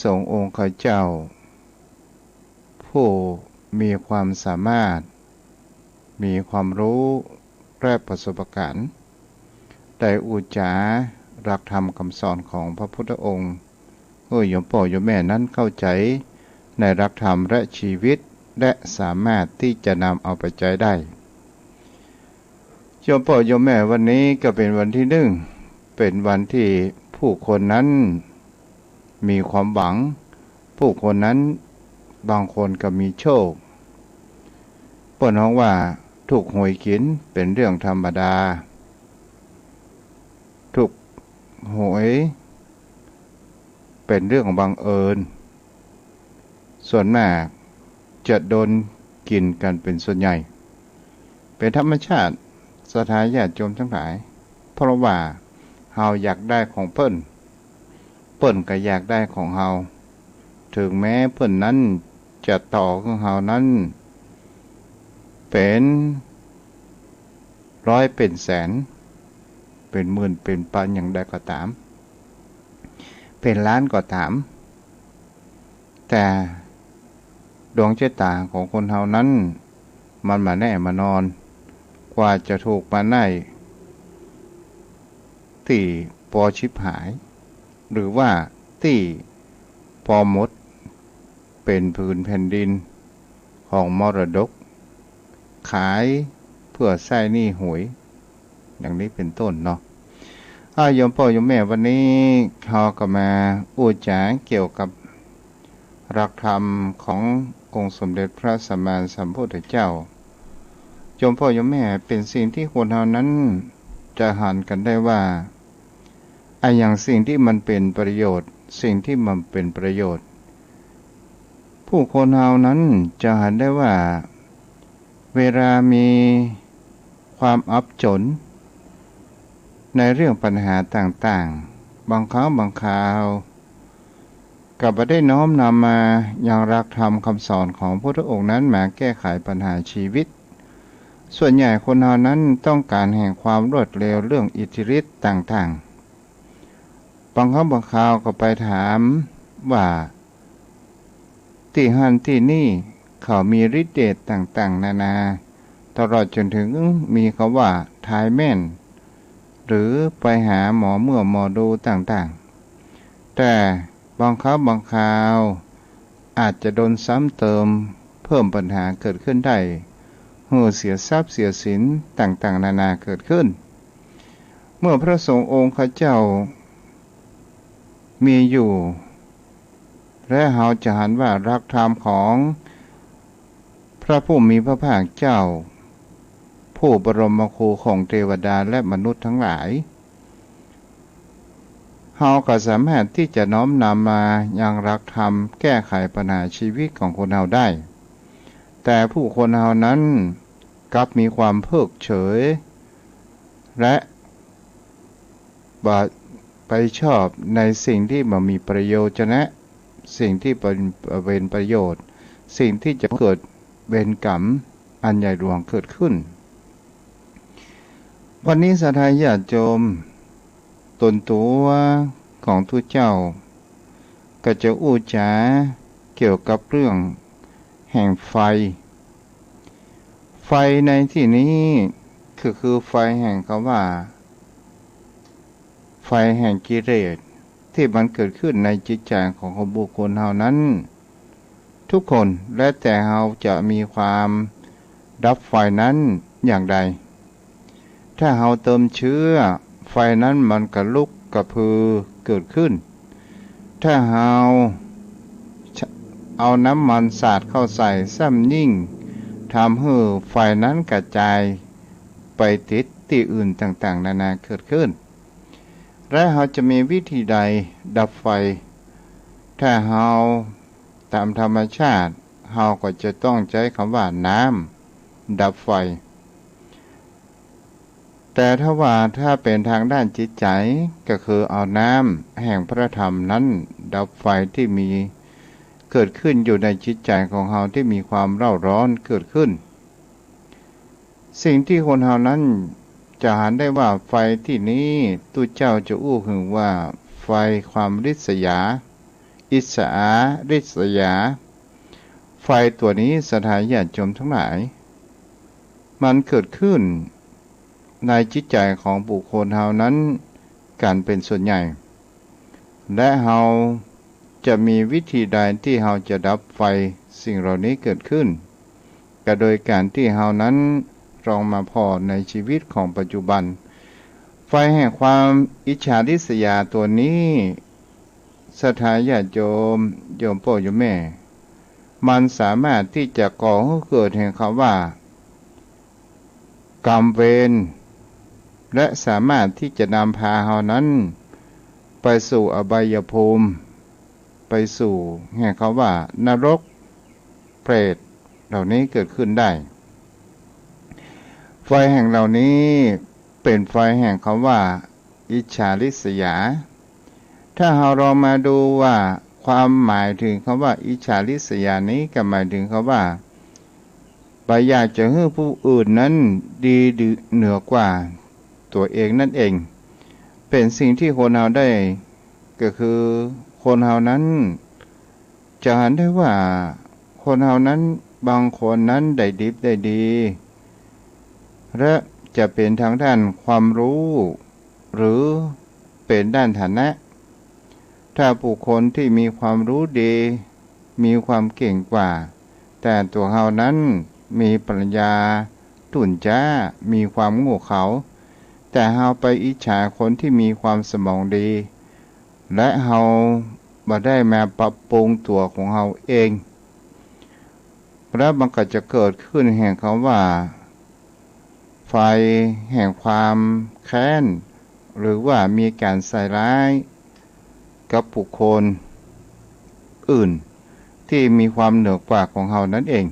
สงฆ์องค์ข้าเจ้าผู้มีความสามารถมีความรู้และประสบการณ์ได้อุจจารักธรรมคำสอนของพระพุทธองค์โยมพ่อโยมแม่นั้นเข้าใจในรักธรรมและชีวิตและสามารถที่จะนำเอาไปใช้ได้โยมพ่อโยมแม่วันนี้ก็เป็นวันที่หนึ่งเป็นวันที่ผู้คนนั้นมีความหวังผู้คนนั้นบางคนก็มีโชคเปิ้นฮ้องว่าถูกหวยกินเป็นเรื่องธรรมดาถูกหวยเป็นเรื่องของบังเอิญส่วนมากจะโดนกินกันเป็นส่วนใหญ่เป็นธรรมชาติศรัทธาญาติโยมทั้งหลายเพราะว่าเฮาอยากได้ของเปิ้นก็อยากได้ของเฮาถึงแม้เปิ้นนั้นจะต่อของเฮานั้นเป็นร้อยเป็นแสนเป็นหมื่นเป็นพันอย่างใดก็ตามเป็นล้านก็ตามแต่ดวงชะตาของคนเฮานั้นมันมาแน่มานอนกว่าจะถูกมาได้ที่ปอชิบหายหรือว่าที่พอหมดเป็นผืนแผ่นดินของมรดกขายเพื่อใช้หนี้หวยอย่างนี้เป็นต้นเนาะโยมพ่อโยมแม่วันนี้เราก็มาอู้จาเกี่ยวกับหลักธรรมขององค์สมเด็จพระสัมมาสัมพุทธเจ้าโยมพ่อโยมแม่เป็นสิ่งที่คนเรานั้นจะหันกันได้ว่าอย่างสิ่งที่มันเป็นประโยชน์สิ่งที่มันเป็นประโยชน์ผู้คนเรานั้นจะหันได้ว่าเวลามีความอับจนในเรื่องปัญหาต่างๆบางครั้งบางคราวกลับได้น้อมนำมาอย่างหลักธรรมคำสอนของพระพุทธองค์นั้นมาแก้ไขปัญหาชีวิตส่วนใหญ่คนเรานั้นต้องการแห่งความรวดเร็วเรื่องอิทธิฤทธิ์ต่างๆบางครั้งบางคราวก็ไปถามว่าที่หันที่นี่เขามีฤทธิ์เดชต่างๆนานาตลอดจนถึงมีคำว่าทายแม่นหรือไปหาหมอเมื่อหมอดูต่างๆแต่บางครั้งบางคราวอาจจะโดนซ้ำเติมเพิ่มปัญหาเกิดขึ้นได้เสียทรัพย์เสียสินต่างๆนานาเกิดขึ้นเมื่อพระสงฆ์องค์ข้าเจ้ามีอยู่และเราจะหันว่ารักธรรมของพระผู้มีพระภาคเจ้าผู้บรมครูของเทวดาและมนุษย์ทั้งหลายเราก็สามารถที่จะน้อมนำมายังรักธรรมแก้ไขปัญหาชีวิตของคนเราได้แต่ผู้คนเรานั้นกลับมีความเพิกเฉยและไปชอบในสิ่งที่มันมีประโยชน์นะสิ่งที่เป็นประโยชน์สิ่งที่จะเกิดเวรกรรมอันใหญ่หลวงเกิดขึ้นวันนี้ศรัทธาญาติโยมตนตัวของทุกเจ้าก็จะอู้จาเกี่ยวกับเรื่องแห่งไฟในที่นี้คือไฟแห่งคำว่าไฟแห่งกิเลสที่มันเกิดขึ้นในจิตใจของบุคคลเฮานั้นทุกคนและแต่เฮาจะมีความดับไฟนั้นอย่างใดถ้าเฮาเติมเชื้อไฟนั้นมันกระลุกกระพือเกิดขึ้นถ้าเฮาเอาน้ำมันสาดเข้าใส่ซ้ำยิ่งทำให้ไฟนั้นกระจายไปติดที่อื่นต่างๆนานาเกิดขึ้นและเราจะมีวิธีใดดับไฟถ้าเราตามธรรมชาติเราก็จะต้องใช้คำว่าน้ำดับไฟแต่ถ้าเป็นทางด้านจิตใจก็คือเอาน้ำแห่งพระธรรมนั้นดับไฟที่มีเกิดขึ้นอยู่ในจิตใจของเราที่มีความเร่าร้อนเกิดขึ้นสิ่งที่คนเรานั้นจะหันได้ว่าไฟที่นี้ตุเจ้าจะอู้ถึงว่าไฟความริษยา อิจฉาริษยาไฟตัวนี้สถานญาติโยมทั้งหลายมันเกิดขึ้นในจิตใจของบุคคลเฮานั้นกันเป็นส่วนใหญ่และเฮาจะมีวิธีใดที่เฮาจะดับไฟสิ่งเหล่านี้เกิดขึ้นก็โดยการที่เฮานั้นลองมาพอในชีวิตของปัจจุบันไฟแห่งความอิจฉาริษยาตัวนี้สถานญาติโยมพ่อโยมแม่มันสามารถที่จะก่อให้เกิดแห่งคำว่ากรรมเวรและสามารถที่จะนำพาเฮานั้นไปสู่อบายภูมิไปสู่แห่งคำว่านรกเปรตเหล่านี้เกิดขึ้นได้ไฟแห่งเหล่านี้เป็นไฟแห่งคำว่าอิจฉาริษยาถ้าเราลองมาดูว่าความหมายถึงคำว่าอิจฉาริษยานี้ก็หมายถึงคำว่าไปอยากจะให้ผู้อื่นนั้นดีเหนือกว่าตัวเองนั่นเองเป็นสิ่งที่คนเราได้ก็คือคนเรานั้นจะเห็นได้ว่าคนเรานั้นบางคนนั้นได้ดิบได้ดีและจะเป็นทางด้านความรู้หรือเป็นด้านฐานะถ้าบุคคลที่มีความรู้ดีมีความเก่งกว่าแต่ตัวเรานั้นมีปรัญญาตุ่นจ้ามีความโง่เขลาแต่เราไปอิจฉาคนที่มีความสมองดีและเราบ่ได้มาปรับปรุงตัวของเราเองแล้วมันก็จะเกิดขึ้นแห่งคำว่าไฟแห่งความแค้นหรือว่ามีการใส่ร้ายกับบุคคลอื่นที่มีความเหนือกว่าของเรานั่นเอง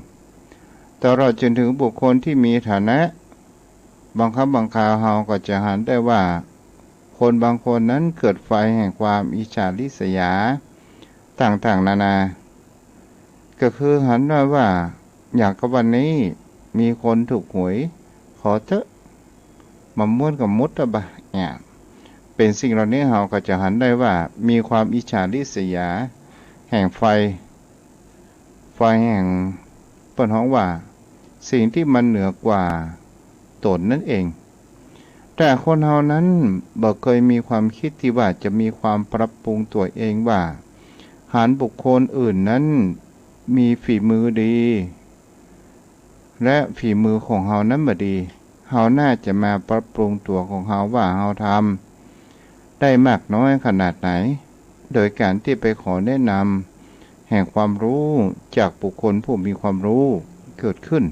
แต่เราจนถึงบุคคลที่มีฐานะบางครั้งบางคราวเราก็จะเห็นได้ว่าคนบางคนนั้นเกิดไฟแห่งความอิจฉาริษยาต่างๆนานาก็คือเห็นได้ว่าอย่างกับวันนี้มีคนถูกหวยขอเถอะมาม้วนกับมุดบะเนี่ยเป็นสิ่งเหล่านี้เราก็จะเห็นได้ว่ามีความอิจฉาริษยาแห่งไฟแห่งเปิ้นฮ้องว่าสิ่งที่มันเหนือกว่าตนนั่นเองแต่คนเฮานั้นบ่เคยมีความคิดที่ว่าจะมีความปรับปรุงตัวเองว่าหารบุคคลอื่นนั้นมีฝีมือดีและฝีมือของเฮานั้นบ่ดีเฮาน่าจะมาปรับปรุงตัวของเฮาว่าเฮาทำได้มากน้อยขนาดไหนโดยการที่ไปขอแนะนำแห่งความรู้จากบุคคลผู้มีความรู้เกิดขึ้น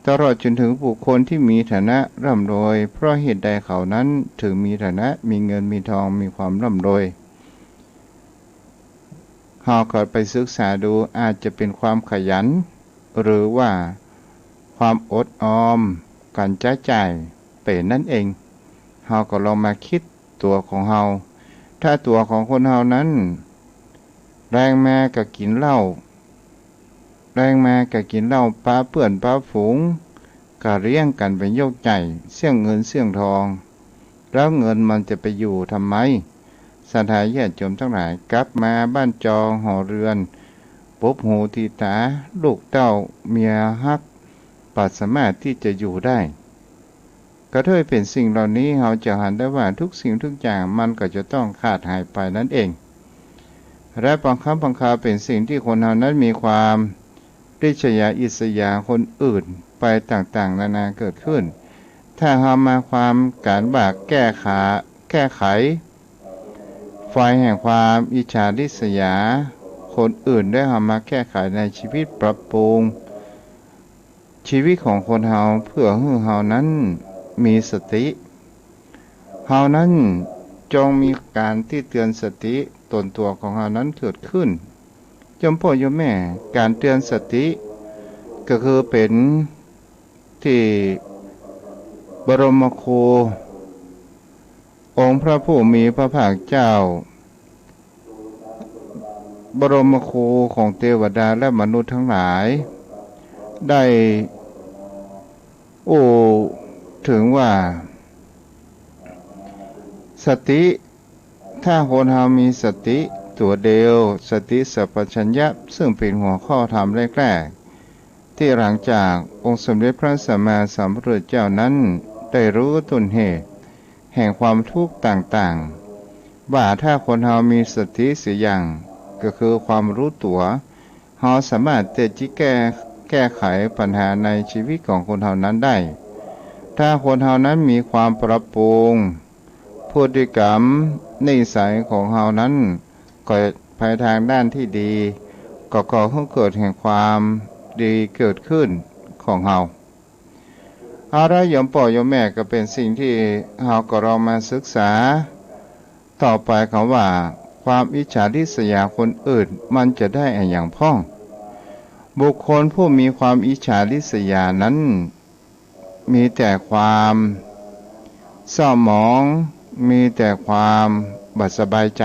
ตลอดจนถึงบุคคลที่มีฐานะร่ำรวยเพราะเหตุใดเขานั้นถึงมีฐานะมีเงินมีทองมีความร่ำรวยเราก็ไปศึกษาดูอาจจะเป็นความขยันหรือว่าความอดออมการใช้จ่ายเป็นนั่นเองเราก็ลองมาคิดตัวของเราถ้าตัวของคนเรานั้นแรงแม่ก็กินเหล้าป้าเปื่อนป้าฝูงก็เลี้ยงกันเป็นโยกใหญ่เสี่ยงเงินเสี่ยงทองแล้วเงินมันจะไปอยู่ทำไมสถานญาติโยมทั้งหลายกลับมาบ้านจองหอเรือนปุ๊บหูทีตาลูกเต้าเมียฮักปัสสามารถที่จะอยู่ได้ก็ด้วยเป็นสิ่งเหล่านี้เราจะเห็นได้ว่าทุกสิ่งทุกอย่างมันก็จะต้องขาดหายไปนั่นเองและบางครั้งบางคราวเป็นสิ่งที่คนเรานั้นมีความริษยาอิษยาคนอื่นไปต่างๆนานาเกิดขึ้นถ้าเรามาความการบากแก้ไขไฟแห่งความอิจฉาริษยาคนอื่นได้เรามาแก้ไขในชีวิตปรับปรุงชีวิตของคนเราเพื่อให้เรานั้นมีสติเรานั้นจงมีการที่เตือนสติตนตัวของเรานั้นเกิดขึ้นโยมพ่อโยมแม่การเตือนสติก็คือเป็นที่บรมครูองค์พระผู้มีพระภาคเจ้าบรมครูของเทวดาและมนุษย์ทั้งหลายได้ถึงว่าสติถ้าคนเรามีสติ ตัวเดียวสติสัพพัญญะซึ่งเป็นหัวข้อธรรมแรกๆที่หลังจากองค์สมเด็จพระสัมมาสัมพุทธเจ้านั้นได้รู้ต้นเหตุแห่งความทุกข์ต่างๆว่าถ้าคนเรามีสติสิอย่างก็คือความรู้ตัวเราสามารถจะแก้ไขปัญหาในชีวิตของคนเรานั้นได้ถ้าคนเรานั้นมีความปรับปรุงพฤติกรรมนิสัยของเรานั้นก็ไปทางด้านที่ดีก็ก่อให้เกิดแห่งความดีเกิดขึ้นของเราเอาละโยมพ่อโยมแม่ก็เป็นสิ่งที่เราก็ลองมาศึกษาต่อไปคำว่าความอิจฉาริษยาคนอื่นมันจะได้อย่างพ้องบุคคลผู้มีความอิจฉาริษยานั้นมีแต่ความเศร้าหมองมีแต่ความบัดสบายใจ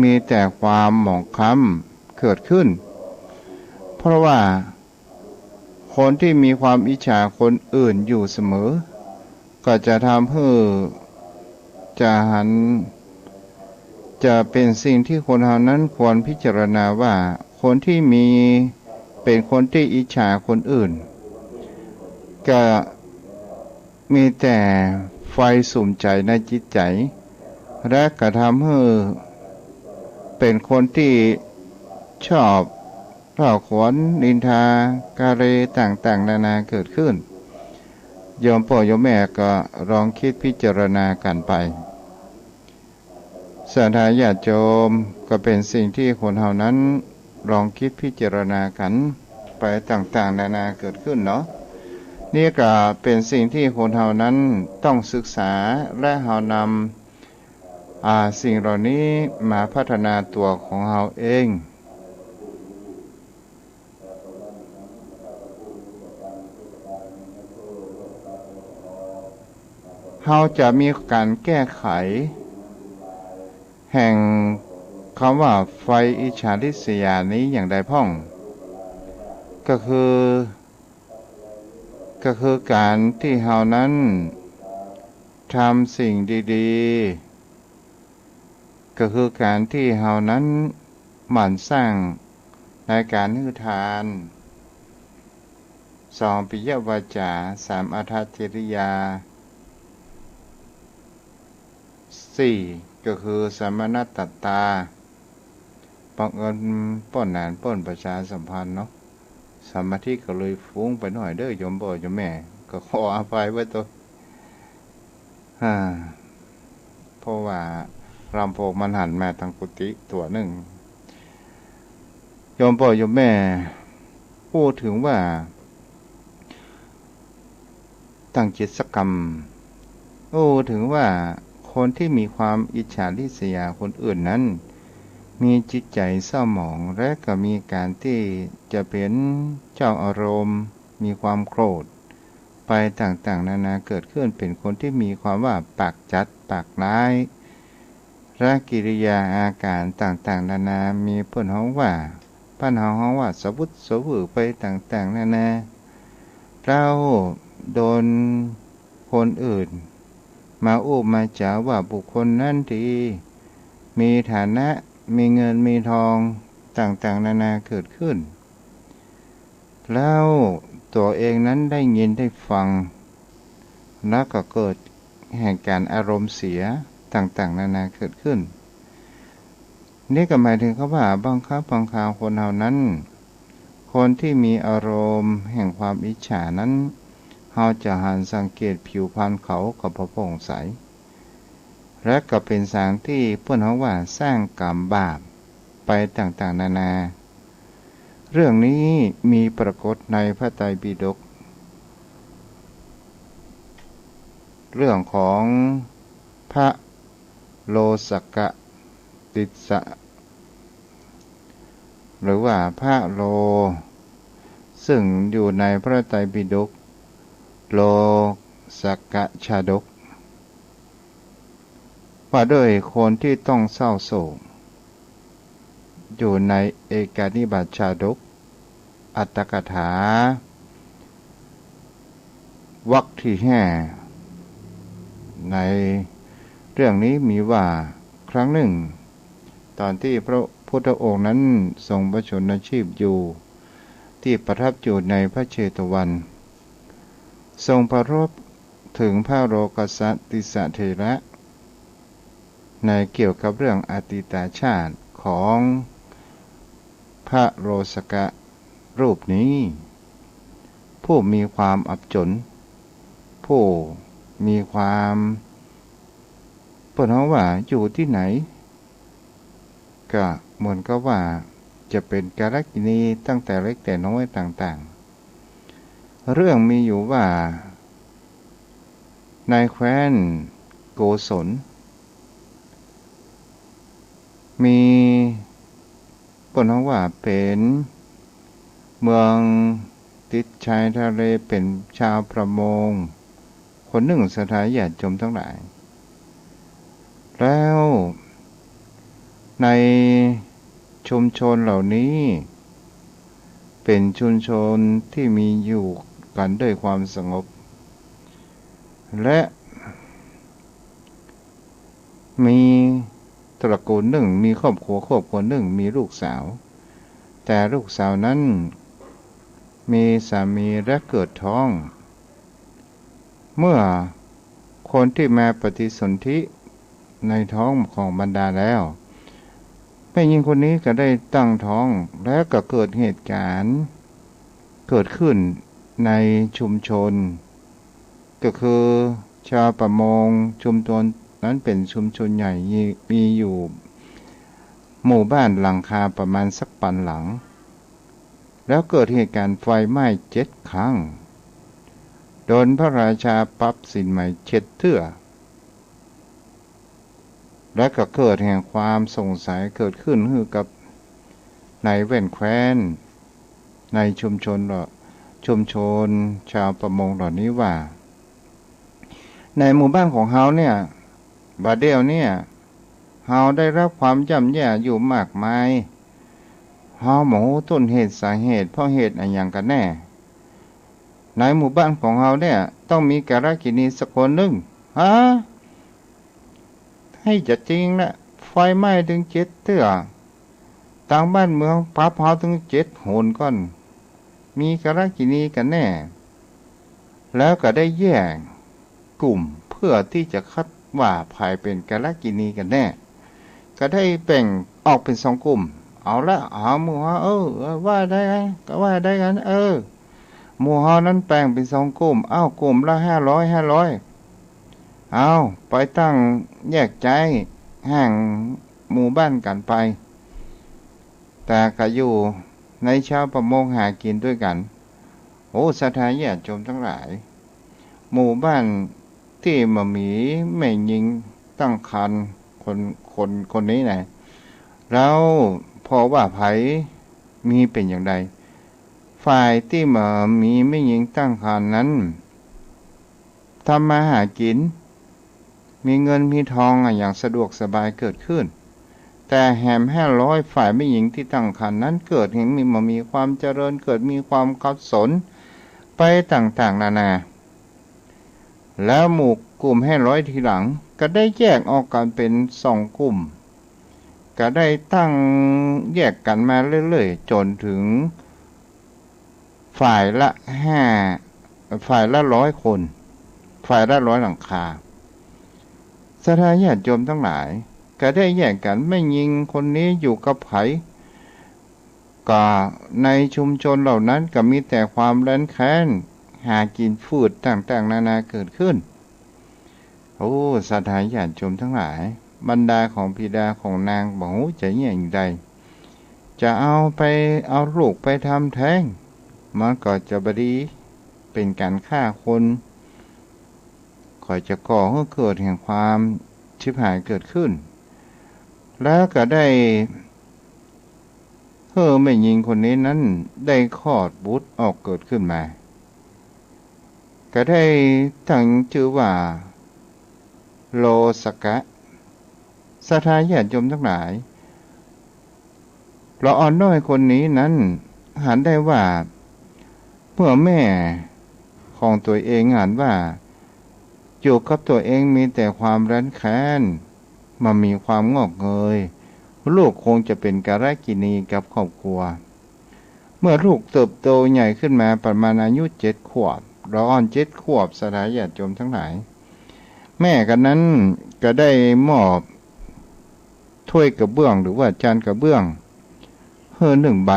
มีแต่ความหมองคล้ำเกิดขึ้นเพราะว่าคนที่มีความอิจฉาคนอื่นอยู่เสมอก็จะทำให้จะเป็นสิ่งที่คนเหล่านั้นควรพิจารณาว่าคนที่เป็นคนที่อิจฉาคนอื่นก็มีแต่ไฟสุมใจในจิตใจและกระทำให้เป็นคนที่ชอบเล่าขวัญนินทากาเรต่างๆนานาเกิดขึ้นโยมพ่อโยมแม่ก็ลองคิดพิจารณากันไปศรัทธาญาติโยมก็เป็นสิ่งที่คนเหล่านั้นลองคิดพิจารณากันไปต่างๆนานาเกิดขึ้นเนาะนี่ก็เป็นสิ่งที่คนเหล่านั้นต้องศึกษาและเรานำสิ่งเหล่านี้มาพัฒนาตัวของเราเองเราจะมีการแก้ไขแห่งคำว่าไฟอิจฉาริษยานี้อย่างใดพ้องก็คือการที่เรานั้นทำสิ่งดีๆก็คือการที่เรานั้นหมั่นสร้างในการให้ทาน2ปิยวาจา3อัตถจริยา4ก็คือสมณตัตตาบังเอิญป้อนนานป้อนประชาสัมพันธ์เนาะสมาธิก็เลยฟุ้งไปหน่อยเด้อโยมพ่อโยมแม่ก็ขออภัยไว้ตัวเพราะว่าลำโพงมันหันมาทางกุฏิตัวหนึ่งโยมพ่อโยมแม่พูดถึงว่าตั้งจิตสักกรรมถึงว่าคนที่มีความอิจฉาริษยาคนอื่นนั้นมีจิตใจเศร้าหมองและก็มีการที่จะเป็นเจ้าอารมณ์มีความโกรธไปต่างๆนานาเกิดขึ้นเป็นคนที่มีความว่าปากจัดปากร้ายและกิริยาอาการต่างๆนานามีเพื่อนห้องว่าป้านห้องว่าสวุสวือไปต่างๆนานาเราโดนคนอื่นมามาจ๋าว่าบุคคลนั้นดีมีฐานะมีเงินมีทองต่างๆนานาเกิดขึ้นแล้วตัวเองนั้นได้ยินได้ฟังแล้วก็เกิดแห่งการอารมณ์เสียต่างๆนานาเกิดขึ้นนี่ก็หมายถึงเขาว่าบังคับบังคับคนเหล่านั้นคนที่มีอารมณ์แห่งความอิจฉานั้นเราจะหันสังเกตผิวพรรณเขากับพระผ่องใสและก็เป็นสางที่เพื่อนเขาว่าสร้างกรรมบาปไปต่างๆนานาเรื่องนี้มีปรากฏในพระไตรปิฎกเรื่องของพระโลสักกติสะหรือว่าพระโลซึ่งอยู่ในพระไตรปิฎกโลสักกชาดกว่าด้วยคนที่ต้องเศร้าโศกอยู่ในเอกนิบาตชาดกอัตถกถาวรรคที่5ในเรื่องนี้มีว่าครั้งหนึ่ง ตอนที่พระพุทธองค์นั้นทรงพระชนชีพอยู่ที่ประทับอยู่ในพระเชตวันทรงประรบถึงพระโลกสัตติสเถระในเกี่ยวกับเรื่องอดีตชาติของพระโรสกะรูปนี้ผู้มีความอับจนผู้มีความเปิดว่าอยู่ที่ไหนก็เหมือนกับว่าจะเป็นกาลกิณีตั้งแต่เล็กแต่น้อยต่างๆเรื่องมีอยู่ว่านายแคว้นโกศลมีเปิดว่าเป็นเมืองติดชายทะเลเป็นชาวประมงคนหนึ่งสถานญาติโยมทั้งหลายแล้วในชุมชนเหล่านี้เป็นชุมชนที่มีอยู่กันด้วยความสงบและมีตระกูลหนึ่งมีครอบครัวหนึ่งมีลูกสาวแต่ลูกสาวนั้นมีสามีและเกิดท้องเมื่อคนที่มาปฏิสนธิในท้องของบรรดาแล้วแม่หญิงคนนี้ก็ได้ตั้งท้องและก็เกิดเหตุการณ์เกิดขึ้นในชุมชนก็คือชาวประมงชุมชนนั้นเป็นชุมชนใหญ่มีอยู่หมู่บ้านหลังคาประมาณสักพันหลังแล้วเกิดเหตุการณ์ไฟไหม้7 ครั้งโดนพระราชาปรับสินใหม่7 เทื่อและก็เกิดแห่งความสงสัยเกิดขึ้นคือกับในแว่นแคว้นในชุมชนชาวประมงเหล่านี้ว่าในหมู่บ้านของเฮาเนี่ยบาดเดียวเนี่ยเฮาได้รับความย่ำแย่อยู่มากมายเฮาหมูต้นเหตุสาเหตุเพราะเหตุอะไรอย่างกันแน่ในหมู่บ้านของเฮาเนี่ยต้องมีกาลกิณีสักคนหนึ่งฮะให้จะจริงนะไฟไหม้ถึง7 เทื่อต่างบ้านเมืองพับเฮาถึง7 หนก่อนมีกาลกิณีกันแน่แล้วก็ได้แยกกลุ่มเพื่อที่จะคัดว่าภายเป็นกาลกิณีกันแน่ก็ได้แบ่งออกเป็น2 กลุ่มเอาละหมู่เฮาว่าได้กันก็ว่าได้กันหมู่เฮานั้นแบ่งเป็น2 กลุ่มกลุ่มละ500เอาไปตั้งแยกใจห่างหมู่บ้านกันไปแต่ก็อยู่ในชาวประมงหากินด้วยกันสถานญาติโยมทั้งหลายหมู่บ้านที่มีแม่หญิงตั้งครรภ์คนนี้นะแล้วพอว่าไผมีเป็นอย่างใดฝ่ายที่มีแม่หญิงตั้งครรภ์นั้นทำมาหากินมีเงินมีทองอย่างสะดวกสบายเกิดขึ้นแต่แหม500ฝ่ายแม่หญิงที่ตั้งครรภ์นั้นเกิดเห็นมีความเจริญเกิดมีความขัดสนไปต่างๆนานาแล้วหมู่กลุ่ม500ทีหลังก็ได้แยกออกกันเป็น2 กลุ่มก็ได้ตั้งแยกกันมาเรื่อยๆจนถึงฝ่ายละ100 คนฝ่ายละ100 หลังคาสถานญาติโยมทั้งหลายก็ได้แยกกันไม่ยิงคนนี้อยู่กับไผก็ในชุมชนเหล่านั้นก็มีแต่ความแร้นแค้นหากินฟืดต่างๆนานาเกิดขึ้นสถานญาติโยมทั้งหลายบรรดาของบิดาของนางบอกจะอย่างใดจะเอาลูกไปทำแท้งมันก็จะบดีเป็นการฆ่าคนก็จะก่อให้เกิดแห่งความชิบหายเกิดขึ้นแล้วก็ได้แม่หญิงคนนี้นั้นได้คลอดบุตรออกเกิดขึ้นมาก็ได้ตั้งชื่อว่าโลสกะสถานญาติโยมทั้งหลายเราอ่อนน้อยคนนี้นั้นหันได้ว่าเมื่อแม่ของตัวเองหันว่าอยู่กับตัวเองมีแต่ความรั้นแค้นมามีความงอกเงย ลูกคงจะเป็นการกินีกับครอบครัวเมื่อลูกเติบโตใหญ่ขึ้นมาประมาณอายุ7 ขวบรออ่อน7 ขวบสถานญาติโยมทั้งหลายแม่กันนั้นก็ได้มอบถ้วยกระเบื้องหรือว่าจานกระเบื้อง1 ใบ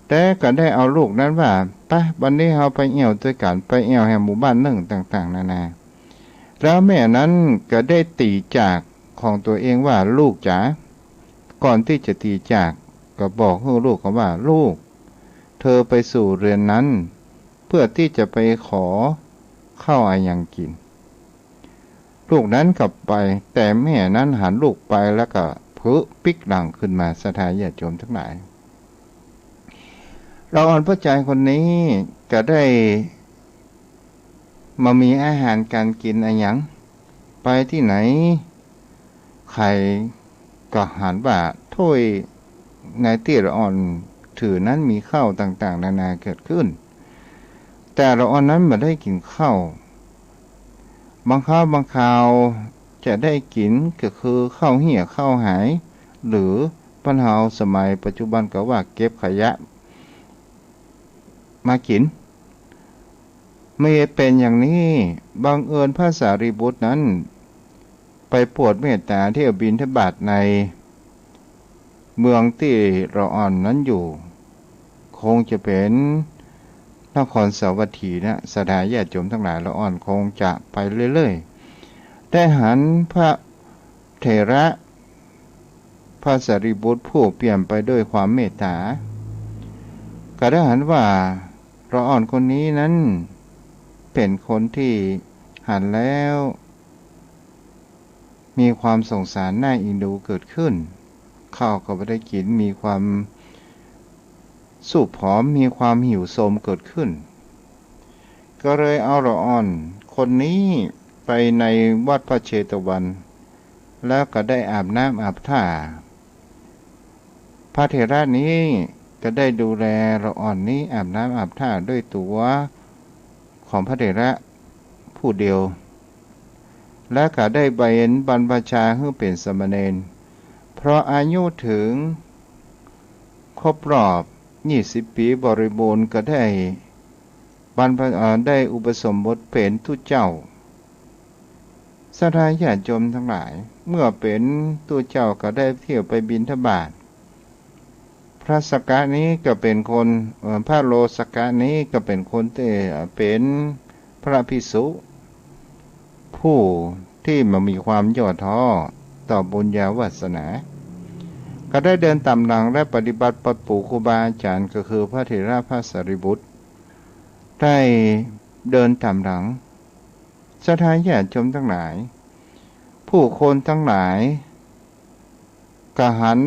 แต่ก็ได้เอาลูกนั้นว่าไปวันนี้เราไปเอี่ยวด้วยกันไปเอี่ยวแห่งหมู่บ้านหนึ่งต่างๆนานาแล้วแม่นั้นก็ได้ตีจากของตัวเองว่าลูกจ๋าก่อนที่จะตีจากก็บอกให้ลูกเขาว่าลูกเธอไปสู่เรือนนั้นเพื่อที่จะไปขอข้าวอายังกินลูกนั้นกลับไปแต่แม่นั้นหันลูกไปแล้วก็เพ้อปิกหลังขึ้นมาสถานญาติโยมทั้งหลายเราอ่อนพระใจคนนี้ก็ได้มามีอาหารการกินอะไรอย่างไปที่ไหนใครก็หันว่าถ้วยในที่เราอ่อนถือนั้นมีข้าวต่างๆนานาเกิดขึ้นแต่เราอ่อนนั้นไม่ได้กินข้าวบางข้าวบางคราวจะได้กินก็คือข้าวเหี่ยข้าวหายหรือปัญหาสมัยปัจจุบันก็ว่าเก็บขยะมากินไม่เป็นอย่างนี้บังเอิญพระสารีบุตรนั้นไปโปรดเมตตาเที่ยวบิณฑบาตในเมืองที่เราอ่อนนั้นอยู่คงจะเป็นนครสาวัตถีนะสถานญาติโยมทั้งหลายเราอ่อนคงจะไปเรื่อยๆแต่หันพระเถระพระสารีบุตรผู้เปี่ยมไปด้วยความเมตตาก็ได้หันว่าเราอ่อนคนนี้นั้นเป็นคนที่หันแล้วมีความสงสารน่าเอ็นดูเกิดขึ้นข้าวก็ไม่ได้กินมีความสูบผอมมีความหิวโทมเกิดขึ้นก็เลยเอาเราอ่อนคนนี้ไปในวัดพระเชตวันแล้วก็ได้อาบน้ำอาบท่าพระเถระนี้ก็ได้ดูแลเราอ่อนนี้อาบน้ำอาบท่าด้วยตัวของพระเถระผู้เดียวและก็ได้ใบเห็นบรรพชาให้เป็นสมณเณรเพราะอายุถึงครบรอบ20 ปีบริบูรณ์ก็ได้ได้อุปสมบทเป็นทูตเจ้าสถานญาติโยมทั้งหลายเมื่อเป็นทูตเจ้าก็ได้เที่ยวไปบิณฑบาตพระสกะนี้ก็เป็นคนพระโลสกะนี้ก็เป็นคนที่เป็นพระภิกษุผู้ที่มีความย่อท้อต่อบุญญาวาสนาก็ได้เดินตามหลังและปฏิบัติปัดปู่ครูบาอาจารย์ก็คือพระเถระพระสารีบุตรได้เดินตามหลังสถานญาติโยมทั้งหลายผู้คนทั้งหลายก็หัน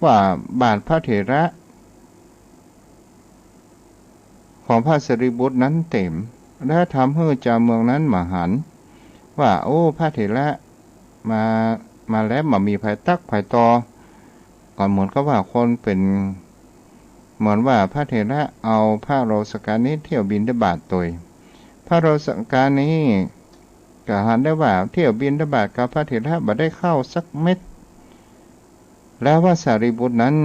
ว่าบาทพระเถระของพระสารีบุตรนั้นเต็มและทำให้เจ้าเมืองนั้นมาหันว่าโอ้พระเถระมาแล้วมามีภายตักภายตอก่อนเหมือนก็ว่าคนเป็นเหมือนว่าพระเถระเอาพระโรสกานี้เที่ยวบิณฑบาตตัวพระโรสกานี้ก็หันได้ว่าเที่ยวบิณฑบาตกับพระเถระบ่ได้เข้าสักเม็ดแล้วว่าสารีบุตรนั้น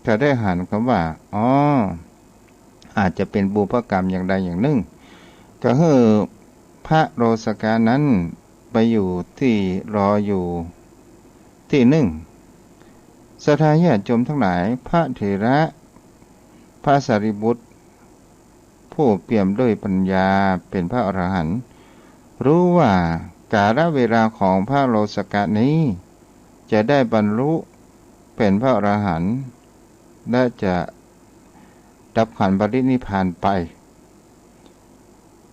ก็ได้หันคำว่าอาจจะเป็นบุพกรรมอย่างใดอย่างหนึ่งก็คือพระโรสกานั้นไปอยู่ที่รออยู่ที่หนึ่งสถานญาติโยมทั้งหลายพระเถระพระสารีบุตรผู้เปี่ยมด้วยปัญญาเป็นพระอรหันต์รู้ว่ากาลเวลาของพระโลสกะนี้จะได้บรรลุเป็นพระอรหันต์และจะดับขันธ์ปรินิพพานไป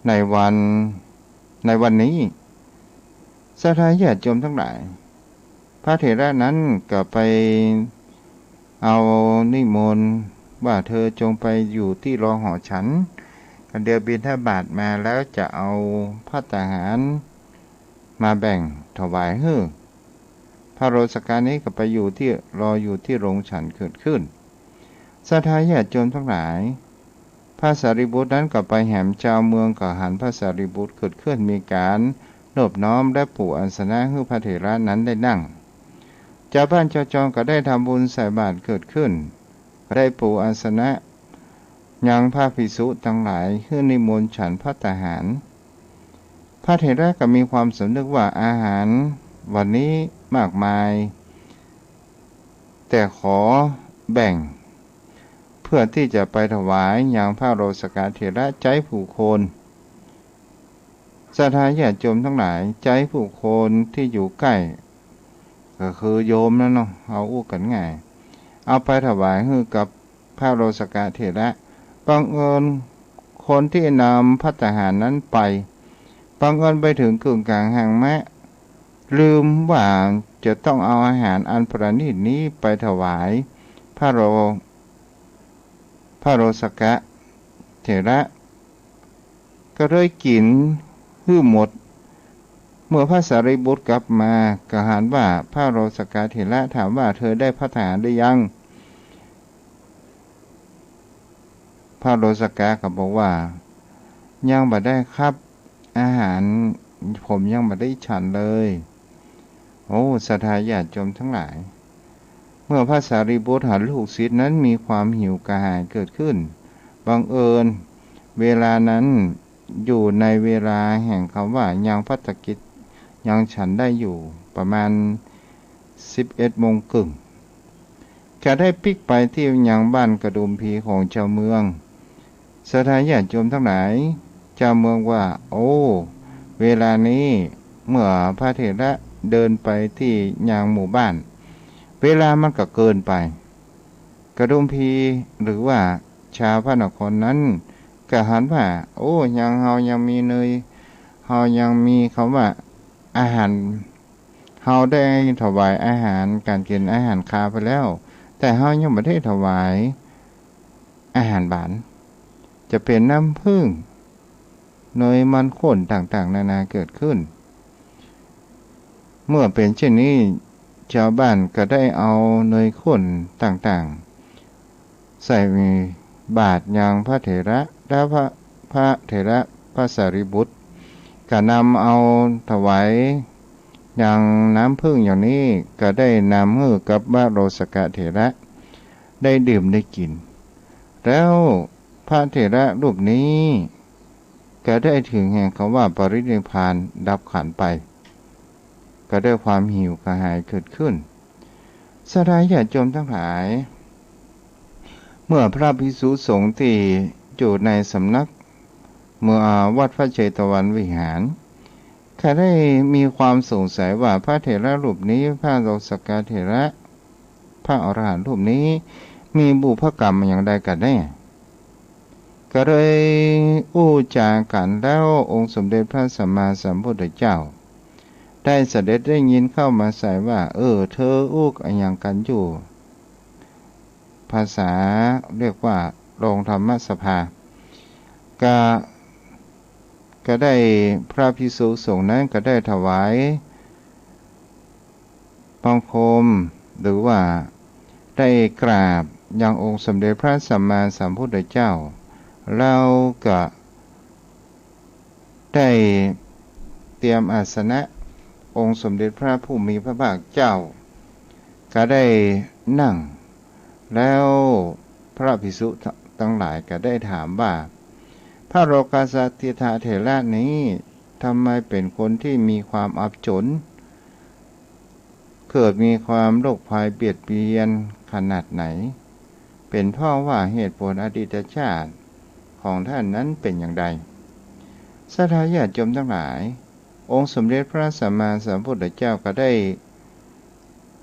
ในวันนี้สถานญาติโยมทั้งหลายพระเถระนั้นก็ไปเอานิมนต์ว่าเธอจงไปอยู่ที่รอหอฉันกันเดียวบิณฑบาตมาแล้วจะเอาภัตตาหารมาแบ่งถวายให้พระโรสกานี้ก็ไปอยู่ที่รออยู่ที่โรงฉันเกิดขึ้นสถานญาติโยมทั้งหลายพระสารีบุตรนั้นก็ไปแหมเจ้าเมืองก็หันพระสารีบุตรเกิดขึ้นมีการนอบน้อมและปู่อัสนะให้พระเถระนั้นได้นั่ง เจ้าบ้านเจ้าจองก็ได้ทำบุญใส่บาตรเกิดขึ้นก็ได้ปูอาสนะยังพระภิกษุทั้งหลายขึ้นนิมนต์ฉันภัตตาหารพระเถระก็มีความสำนึกว่าอาหารวันนี้มากมายแต่ขอแบ่งเพื่อที่จะไปถวายอย่างพระโรสกเถระใจผู้คนศรัทธาญาติโยมทั้งหลายใจผู้คนที่อยู่ใกล้ก็คือโยมนั่นเนาะเอาอู้กันง่ายเอาไปถวายให้กับพระโรสกเถระบังเอิญคนที่นำภัตตาหารนั้นไปบังเอิญไปถึงกึ่งกลางหางแมะลืมว่าจะต้องเอาอาหารอันประณีตนี้ไปถวายพระโรสกเถระก็เลยกินหื้อหมดเมื่อพระสารีบุตรกลับมากหารว่าพระโรสกเถระถามว่าเธอได้ภัตตาหารหรือยังพระโรสกก็บอกว่ายังบ่ได้ครับอาหารผมยังบ่ได้ฉันเลยโอ้ศรัทธาญาติโยมทั้งหลายเมื่อพระสารีบุตรหันลูกศิษย์นั้นมีความหิวกระหายเกิดขึ้นบังเอิญเวลานั้นอยู่ในเวลาแห่งคำว่ายังภัตตกิจยังฉันได้อยู่ประมาณ11:30จะได้ปิกไปที่ยังบ้านกระดุมพีของเจ้าเมืองศรัทธาญาติโยมทั้งหลายเจ้าเมืองว่าโอ้เวลานี้เมื่อพระเถระเดินไปที่ยังหมู่บ้านเวลามันก็เกินไปกระดุมพีหรือว่าชาวพระนครนั้นก็หันว่าโอ้ยังเฮายังมีเนยเฮายังมีคำว่าอาหารเฮาได้ถวายอาหารการกินอาหารคาไปแล้วแต่เฮายังไม่ได้ถวายอาหารหวานจะเป็นน้ำผึ้งเนยมันข้นต่างๆนานาเกิดขึ้นเมื่อเป็นเช่นนี้ชาวบ้านก็ได้เอาเนยข้นต่างๆใส่บาตรยังพระเถระและพระเถระพระสารีบุตรก็นำเอาถวายอย่างน้ำผึ้งอย่างนี้ก็ได้นำให้กับพระโรสกเถระได้ดื่มได้กินแล้วพระเถระรูปนี้ก็ได้ถึงแห่งคำว่าปรินิพพานดับขันธ์ไปก็ได้ความหิวกระหายเกิดขึ้นศรัทธาญาติโยมทั้งหลายเมื่อพระภิกษุสงฆ์ที่อยู่ในสำนักเมื่อวัดพระเชตวันวิหารข้าได้มีความสงสัยว่าพระเถระรูปนี้พระโรสกเถระพระอรหันต์รูปนี้มีบุพกรรมอย่างใดกันแน่ก็เลยอู้จากันแล้วองค์สมเด็จพระสัมมาสัมพุทธเจ้าได้เสด็จได้ยินเข้ามาใส่ว่าเธออู้อย่างกันอยู่ภาษาเรียกว่าโรงธรรมสภาก็ได้พระภิกษุสงฆ์นั้นก็ได้ถวายบังคมหรือว่าได้กราบยังองค์สมเด็จพระสัมมาสัมพุทธเจ้าแล้วก็ได้เตรียมอาสนะองค์สมเด็จพระผู้มีพระภาคเจ้าก็ได้นั่งแล้วพระภิกษุทั้งหลายก็ได้ถามว่าพระโรกาสติทาเถระนี้ทำไมเป็นคนที่มีความอับจนเกิดมีความโรคภัยเบียดเบียนขนาดไหนเป็นเพราะว่าเหตุผลอดีตชาติของท่านนั้นเป็นอย่างไรศรัทธาญาติโยมทั้งหลายองค์สมเด็จพระสัมมาสัมพุทธเจ้าก็ได้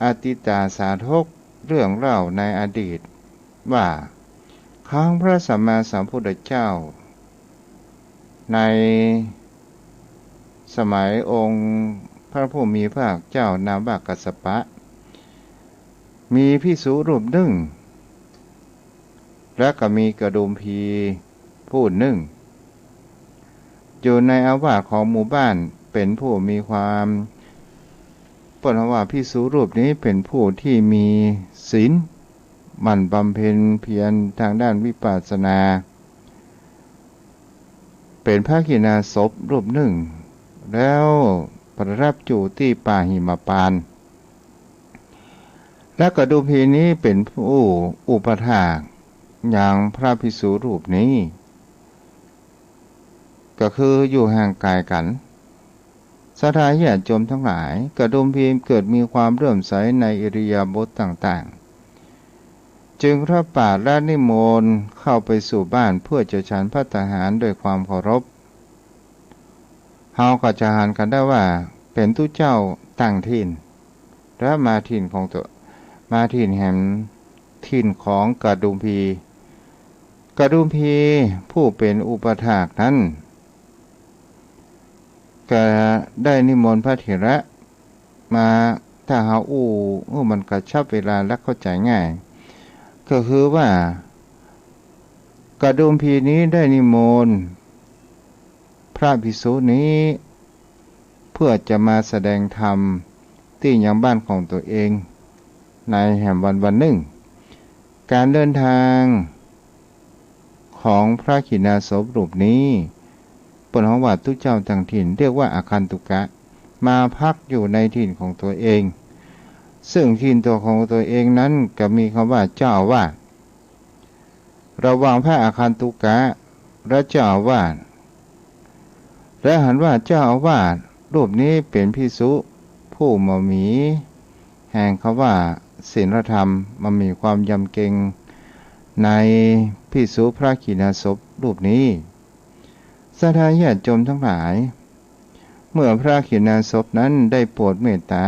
อธิตาสาธกเรื่องเล่าในอดีตว่าครั้งพระสัมมาสัมพุทธเจ้าในสมัยองค์พระผู้มีพระภาคเจ้านามว่ากัสสปะมีภิกษุรูปหนึ่งและก็มีกระดุมพีผู้หนึ่งอยู่ในอาวาสของหมู่บ้านเป็นผู้มีความปนว่าภิกษุรูปนี้เป็นผู้ที่มีศีลหมั่นบำเพ็ญเพียรทางด้านวิปัสสนาเป็นพระกิณาสพรูปหนึ่งแล้วประทับอยู่ที่ป่าหิมพานต์ และกดุมพีนี้เป็นผู้อุปถากอย่างพระภิกษุรูปนี้ก็คืออยู่ห่างไกลกันศรัทธาญาติโยมทั้งหลายกดุมพีเกิดมีความเลื่อมใสในอิริยาบถต่างๆจึงรับปากและนิมนต์เข้าไปสู่บ้านเพื่อจะฉันภัตตาหารด้วยความเคารพเฮาก็จะหันกันได้ว่าเป็นตู้เจ้าตั้งถิ่นและมาถิ่นของตัวมาถิ่นแห่งถิ่นของกดุมพีผู้เป็นอุปถากนั้นก็ได้นิมนต์พระเถระมาถ้าหามันกระชับเวลาและเข้าใจง่ายก็คือว่ากดุมพีนี้ได้นิมนต์พระภิกษุนี้เพื่อจะมาแสดงธรรมที่ยังบ้านของตัวเองในแห่งวันหนึ่งการเดินทางของพระขีณาสพรูปนี้ปนของวัดทุกเจ้าต่างถิ่นเรียกว่าอาคันตุกะมาพักอยู่ในถิ่นของตัวเองซึ่งถิ่นตัวของตัวเองนั้นก็มีคำว่าเจ้าอาวาสระหว่างพระอาคันตุกะและเจ้าอาวาสและหันว่าเจ้าอาวาสรูปนี้เป็นภิกษุผู้มีแห่งคำว่าศีลธรรมมันมีความยำเกรงในภิกษุพระขีณาสพรูปนี้ศรัทธาญาติโยมทั้งหลายเมื่อพระขีณาสพนั้นได้โปรดเมตตา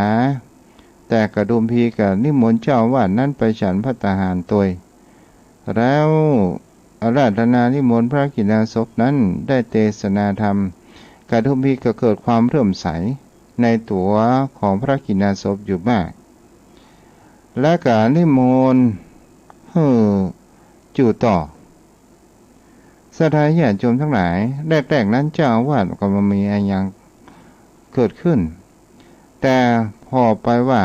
แต่กดุมพีกับนิมนต์เจ้าอาวาสนั้นไปฉันภัตตาหารตัวแล้วอาราธนานิมนต์พระขีณาสพนั้นได้เทศนาธรรมกดุมพีก็เกิดความเลื่อมใสในตัวของพระขีณาสพอยู่มากและการนิมนต์จู่ต่อศรัทธาญาติโยมทั้งหลายแรกๆนั้นเจ้าอาวาสก็มีอะไรอย่างเกิดขึ้นแต่พอไปว่า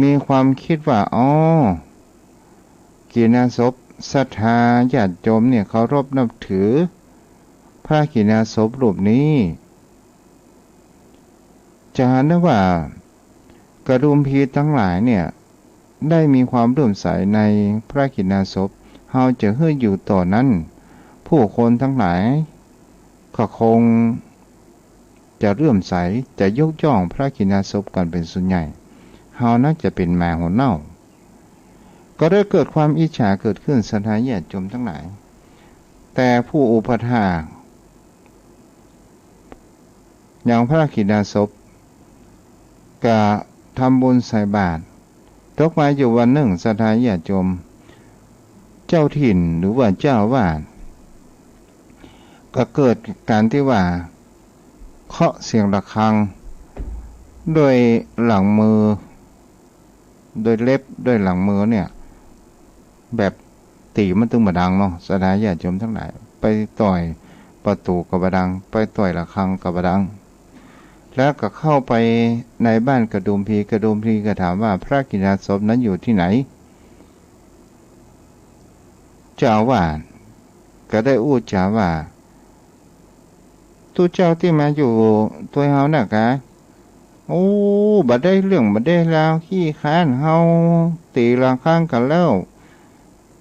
มีความคิดว่าขีณาสพศรัทธาญาติโยมเนี่ยเคารพนับถือพระขีณาสพรูปนี้จะเห็นได้ว่ากดุมพีทั้งหลายเนี่ยได้มีความเลื่อมใสในพระขีณาสพเฮาจะเฮืออยู่ต่อนั้นผู้คนทั้งหลายก็คงจะเลื่อมใสจะยกย่องพระขีณาสพกันเป็นส่วนใหญ่เฮาน่าจะเป็นแม่หัวเน่าก็ได้เกิดความอิจฉาเกิดขึ้นศรัทธาญาติโยมทั้งหลายแต่ผู้อุปถากอย่างพระขีณาสพก็ทำบุญใส่บาตรตกมาอยู่วันหนึ่งศรัทธาญาติโยมเจ้าถิ่นหรือว่าเจ้าอาวาสก็เกิดการที่ว่าเคาะเสียงระฆังโดยหลังมือโดยเล็บโดยหลังมือเนี่ยแบบตีมันตึงบดังเนาะศรัทธาญาติโยมทั้งหลายไปต่อยประตูกับบดังไปต่อยระฆังกับบดังแล้วก็เข้าไปในบ้านกดุมพีก็ถามว่าพระขีณาสพนั้นอยู่ที่ไหนเจ้าอาวาสก็ได้อู้จาว่าตู้เจ้าที่มาอยู่ตัวเฮาน่ะกะบัดได้เรื่องบัดได้แล้วขี้ค้านเฮาตีระฆังกันแล้ว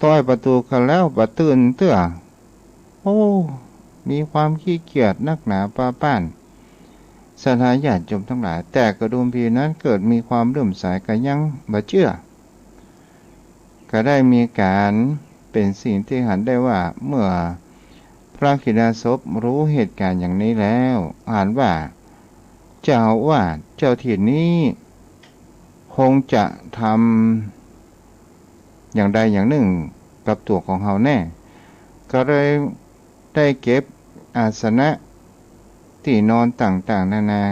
ต่อยประตูกันแล้วบัดตื่นเตื้อมีความขี้เกียจนักหนาป้านศรัทธาญาติโยมทั้งหลายแต่กดุมพีนั้นเกิดมีความเลื่อมใสก็ยังบ่เชื่อก็ได้มีการเป็นสิ่งที่หันได้ว่าเมื่อพระขีณาสพรู้เหตุการณ์อย่างนี้แล้วอ่านว่าเจ้าว่าเจ้าถิ่นนี้คงจะทำอย่างใดอย่างหนึ่งกับตัวของเฮาแน่ก็เลยได้เก็บอาสนะที่นอนต่างๆนานา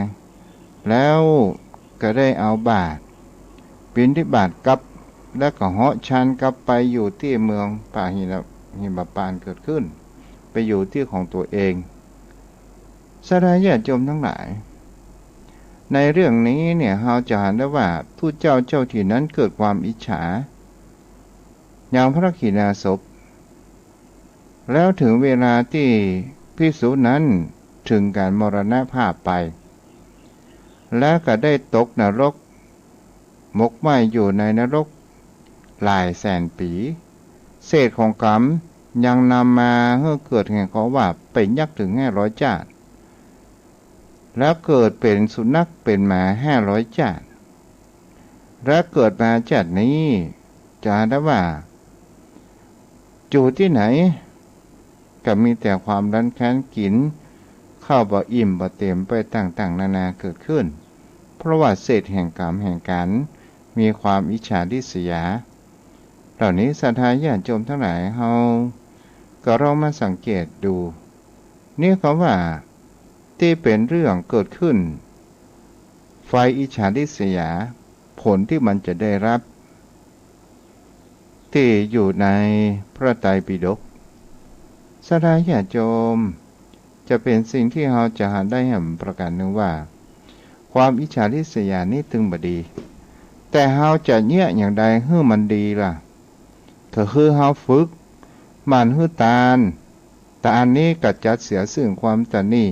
แล้วก็ได้เอาบาตรบิณฑบาตกลับแล้วก็เหาะชันกลับไปอยู่ที่เมืองป่าหิมพานต์เกิดขึ้นไปอยู่ที่ของตัวเองศรัทธาญาติโยมทั้งหลายในเรื่องนี้เนี่ยเราจะเห็นได้ว่าทูตเจ้าถิ่นนั้นเกิดความอิจฉาอย่างพระขีณาสพแล้วถึงเวลาที่ภิกษุนั้นถึงการมรณภาพไปและก็ได้ตกนรก หมกไหม้อยู่ในนรกหลายแสนปีเศษของกรรมยังนำมาให้เกิดแห่งเขาว่าเป็นยักษ์ถึง500ชาติแล้วเกิดเป็นสุนัขเป็นหมา500ชาติและเกิดมาชาตินี้จะได้ว่าอยู่ที่ไหนก็มีแต่ความรั้นแค้นกินข้าวบ่อิ่มบ่เต็มไปต่างๆนานาเกิดขึ้นเพราะว่าเศษแห่งกรรมแห่งการมีความอิจฉาริษยาเหล่านี้ศรัทธาญาติโยมทั้งหลายเฮาก็ลองมาสังเกตดูนี่คำว่าที่เป็นเรื่องเกิดขึ้นไฟอิจฉาริษยาผลที่มันจะได้รับที่อยู่ในพระไตรปิฎกศรัทธาญาติโยมจะเป็นสิ่งที่เราจะหาได้เห็นประการหนึ่งว่าความอิจฉาริษยานี้ถึงบ่ดีแต่เราจะเนี้ยอย่างใดให้มันดีล่ะก็คือเราฝึกมันให้ตาลนี้ก็จัดเสียซึ่งความตนี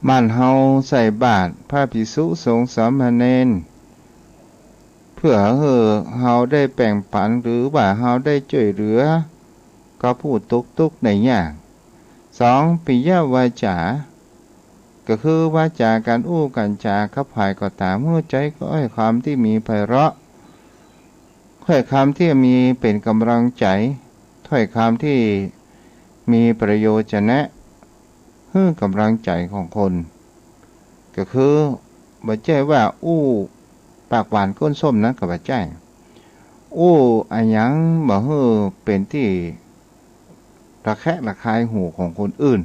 มันเฮาใส่บาตรพระภิกษุสงฆ์สามเณรเพื่อเฮาได้แบ่งปันหรือว่าเฮาได้ช่วยเหลือก็พูดตุกในอย่าง2ปิยวาจาก็คือวาจาการอู้กันจาขับหายก็ตามหัวใจก็ให้คำที่มีไพเราะถ้อยคำที่มีเป็นกำลังใจถ้อยคำที่มีประโยชน์นะให้กำลังใจของคนก็คือบ่ใช่ว่าอู้ปากหวานก้นส้มนะก็บ่ใช่อู้อันยังบ่ให้เป็นที่ระแคะระคายหูของคนอื่น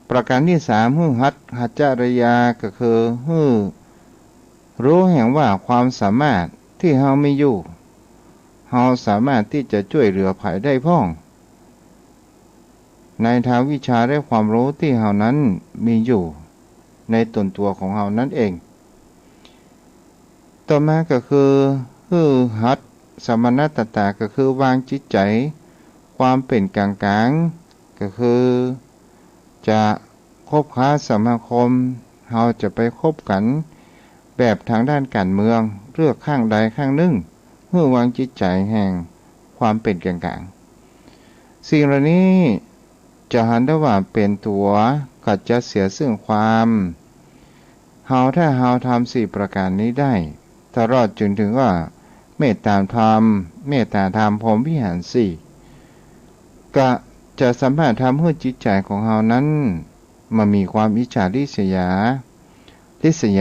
ประการที่3หัจจริยาก็คือรู้แห่งว่าความสามารถที่เฮามีอยู่เฮาสามารถที่จะช่วยเหลือภัยได้พ้องในทางวิชาและความรู้ที่เฮานั้นมีอยู่ในตนตัวของเฮานั้นเองต่อมาก็คือหัตสมณตตาก็คือวางจิตใจความเป็นกลางๆก็คือจะคบค้าสมาคมเฮาจะไปคบกันแบบทางด้านการเมืองเลือกข้างใดข้างหนึ่งเพื่อวางจิตใจแห่งความเป็นกลางๆสิ่งเหล่านี้จะหันได้ว่าเป็นตัวกัดจะเสียซึ่งความถ้าเฮาทำ4ประการนี้ได้ตลอดจนถึงว่าเมตตาธรรมพรหมวิหาร4ก็จะสามารถทำให้จิตใจของเฮานั้นมามีความอิจฉาริษย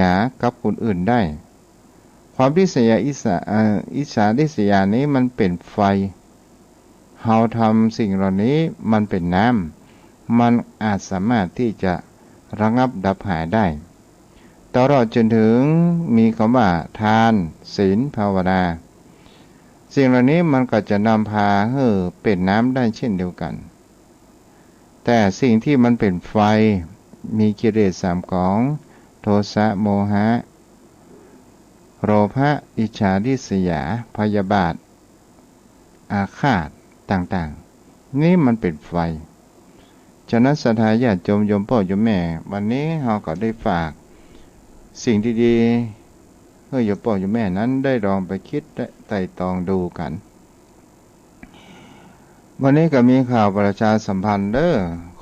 ากับคนอื่นได้ความริษยาอิจฉาริษยานี้มันเป็นไฟเฮาทำสิ่งเหล่านี้มันเป็นน้ำมันอาจสามารถที่จะระงับดับหายได้ตลอดจนถึงมีคำว่าทานศีลภาวนาสิ่งเหล่านี้มันก็จะนำพาให้เป็นน้ำได้เช่นเดียวกันแต่สิ่งที่มันเป็นไฟมีกิเลส3กองโทสะโมหะโลภะอิจฉาริษยาพยาบาทอาฆาตต่างๆนี่มันเป็นไฟฉะนั้นศรัทธาญาติโยมพ่อโยมแม่วันนี้เราก็ได้ฝากสิ่งดีๆให้โยมพ่อโยมแม่นั้นได้ลองไปคิดและไต่ตองดูกันวันนี้ก็มีข่าวประชาสัมพันธ์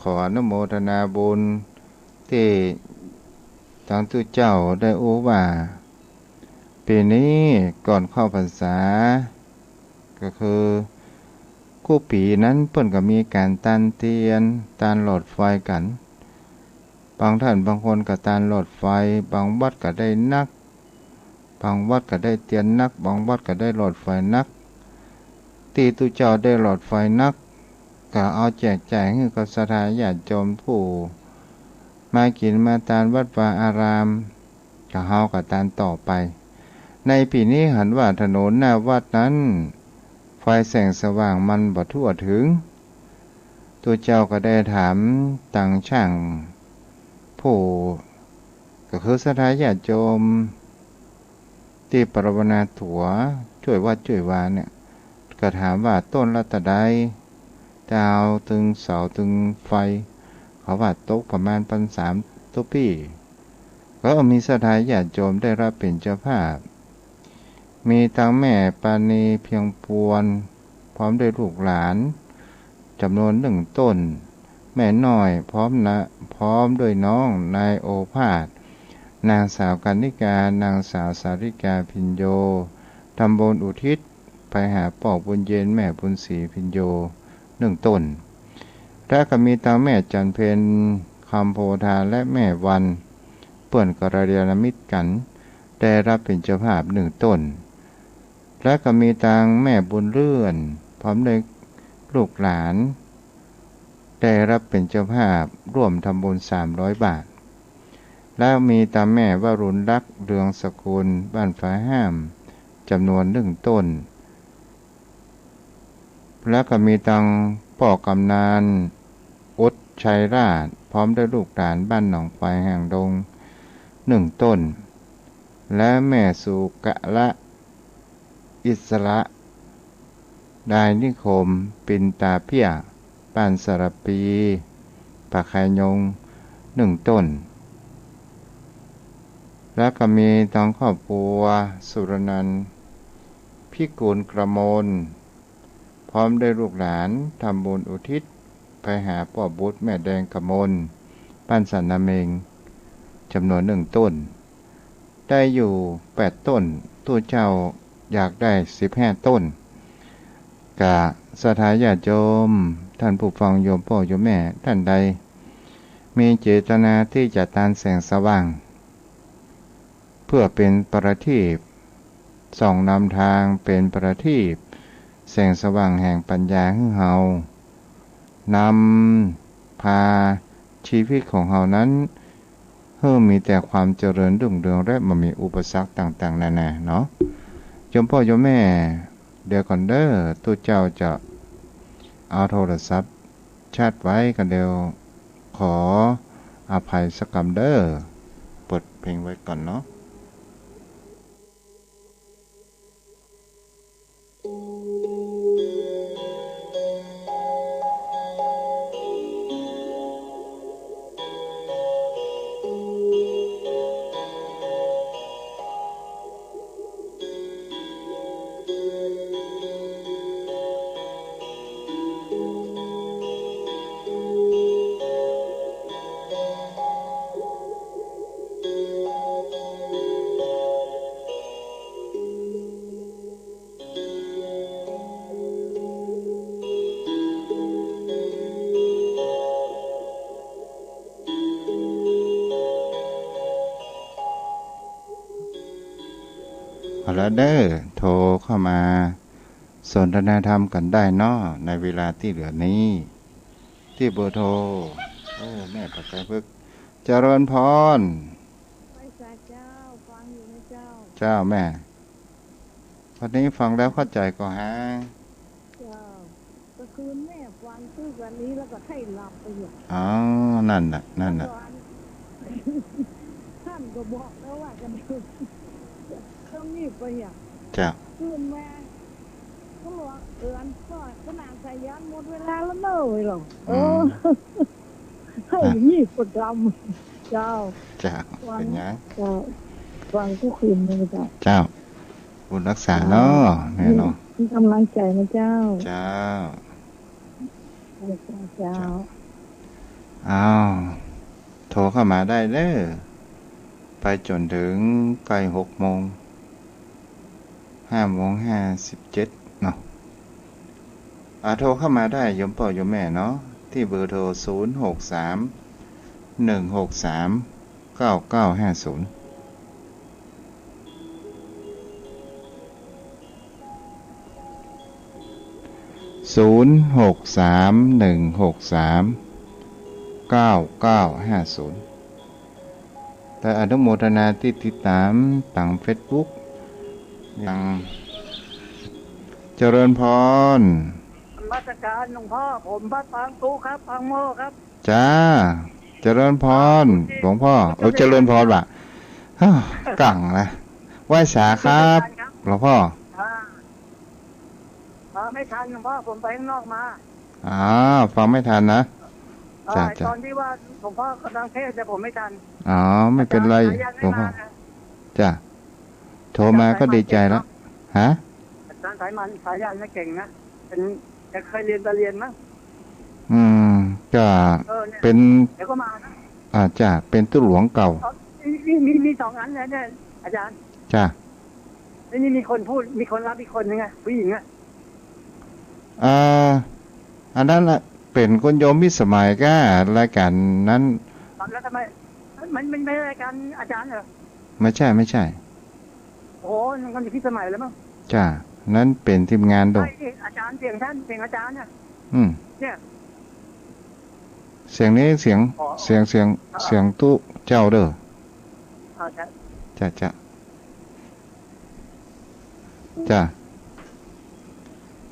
ขออนุโมทนาบุญที่ทางทุกเจ้าได้ว่าปีนี้ก่อนเข้าพรรษาก็คือคู่ปีนั้นเพิ่นก็มีการตันเทียนตานหลอดไฟกันบางท่านบางคนก็ตานหลอดไฟบางวัดก็ได้นักบางวัดก็ได้เทียนนักบางวัดก็ได้หลอดไฟนักที่ตุเจ้าได้หลอดไฟนักก็เอาแจกจ่ายให้กับศรัทธาญาติโยมผู้มากินมาตานวัดวาอารามก็เฮาก็ตานต่อไปในปีนี้หันว่าถนนหน้าวัดนั้นไฟแสงสว่างมันบ่ทั่วถึงตัวเจ้าก็ได้ถามต่างช่างผู้ก็คือศรัทธาญาติโยมที่ปรารถนาตั๋วช่วยวัดช่วยวาเนี่ยก็ถามว่าต้นละตะไดดาวตึงเสาตึงไฟเขาว่าตกประมาณ1,300 ตุปี ก็มีศรัทธาญาติโยมได้รับเป็นเจ้าภาพมีทั้งแม่ปานีเพียงปวนพร้อมด้วยลูกหลานจำนวน1 ต้นแม่น้อยพร้อมด้วยน้องนายโอภาสนางสาวกันนิกานางสาวสาริกาพิญโยตำบลอุทิศไปหาปอกบุญเย็นแม่บุญศรีพิญโย1 ต้นและก็มีทั้งแม่จันเพนคำโพธาและแม่วันเปื่อนกระเดียรมิตรกันได้รับเป็นเจ้าภาพ1 ต้นและก็มีทางแม่บุญเลื่อนพร้อมด้วยลูกหลานได้รับเป็นเจ้าภาพร่วมทำบุญ300 บาทแล้วมีตาแม่วรุณรักษ์เรืองสกุลบ้านฝาห้ามจำนวน1 ต้นแล้วก็มีตังป่อกำนานอุดชัยราชพร้อมด้วยลูกหลานบ้านหนองควายแห่งดง1 ต้นและแม่สุกะละอิสระได้นิคมปินตาเพียบ้านสระปีปากไข่ยง1 ต้นแล้วก็มีทางครอบครัวสุรนันท์พิกูลกระมนพร้อมด้วยลูกหลานทำบุญอุทิศไปหาพ่อบุตรแม่แดงกระมนบ้านสันนาเมงจำนวน1 ต้นได้อยู่8 ต้นตัวเจ้าอยากได้15 ต้นกะศรัทธาญาติโยมท่านผู้ฟังโยมพ่อโยมแม่ท่านใดมีเจตนาที่จะตานแสงสว่างเพื่อเป็นประทีปส่องนำทางเป็นประทีปแสงสว่างแห่งปัญญาให้เฮานำพาชีวิตของเฮานั้นให้มีแต่ความเจริญรุ่งเรืองและไม่มีอุปสรรคต่างๆนานาเนาะโยมพ่อโยมแม่เดี๋ยวก่อนเด้อตัวเจ้าจะเอาโทรศัพท์ชาร์จไว้กันเดียวขออภัยสักคำเด้อเปิดเพลงไว้ก่อนเนาะเอาละเด้อโทรเข้ามาสนทนาธรรมกันได้เนาะในเวลาที่เหลือนี้ที่เบอร์โทรแม่ปัจจัยพึกเจริญพรไปสาเจ้าฟังอยู่นะเจ้าเจ้าแม่วันนี้ฟังแล้วเข้าใจก็ฮะเจ้าก็คือแม่ฟังคือวันนี้แล้วก็ให้หลับไปอยู่อ๋อนั่นน่ะท่านก็บอกแล้วว่ากันต้องนี่ไปอย่างเจ้าคืนแม่ก็บอกก็ขนาดใส่ยันหมดเวลาแล้วเนอะหรอให้ยี่ประจำเจ้าเป็นยังเจ้าฟังทุกคืนเลยเจ้าบุญรักษาเนาะแม่เนาะกำลังใจนะเจ้าอ้าวโทรเข้ามาได้เด้อไปจนถึงใกล้6 โมง5:57เนาะโทรเข้ามาได้โยมพ่อโยมแม่เนาะที่เบอร์โทร0631639950 0631639950แต่อนุโมทนาที่ติดตามต่าง Facebook ยังเจริญพรมาตรการหลวงพ่อผมพระปางตูครับปางโมครับจ้าเจริญพรหลวงพ่อเจริญพรว่ะกังนะไหว้สาครับหลวงพ่อไม่ทันหลวงพ่อผมไปข้างนอกมาฟังไม่ทันนะ จ้าจ้าตอนที่ว่าหลวงพ่อกำลังเทศน์แต่ผมไม่ทันอ๋อไม่เป็นไรสายันหลวงพ่อไม่มานะจ้าโทรอาจารย์สายมาก็ดีมันเก่งใจแล้วเนาะฮะอาจารย์สายยันไม่เก่งนะเป็นแต่เคยเรียนไปเรียนมั้งอืมก็เนี่ยเป็นเดี๋ยวก็มานะจ้าเป็นตู้หลวงเก่ามีสองอันเลยเนี่ยอาจารย์จ้านี่มีคนพูดมีคนรับอีกคนนึงไงผู้หญิงอ่ะอ่าอันนั้นละเป็นคนโยมมิสมัยก็รายการนั้นแล้วทำไมมันไม่รายการอาจารย์เหรอไม่ใช่ไม่ใช่โอ้มันอยู่ที่สมัยแล้วมั้งจ้านั้นเป็นทีมงานดงอาจารย์เสียงท่านเสียงอาจารย์เนี่ยเนี่ยเสียงนี้เสียงตู้เจ้าเด้อจ้าจ้าจ้า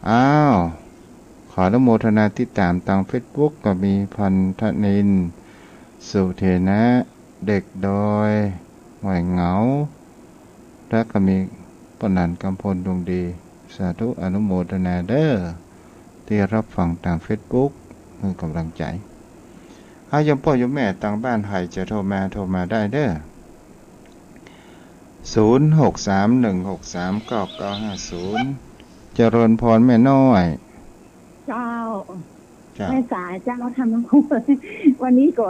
อ้าวขออนุโมทนาติดตามทาง Facebook ก็มีพันธนินสุเทนะเด็กดอยหวยเหงาและก็มีปนันกำพลดวงดีสาธุอนุโมทนาเด้อที่รับฟังทาง Facebook คือกำลังใจยมพ่อยมแม่ต่างบ้านไห้จะโทรมาได้เด้อ0631639950เจริญพรแม่น้อยเจ้าแม่สายเจ้าทำทั้งคู่วันนี้ก็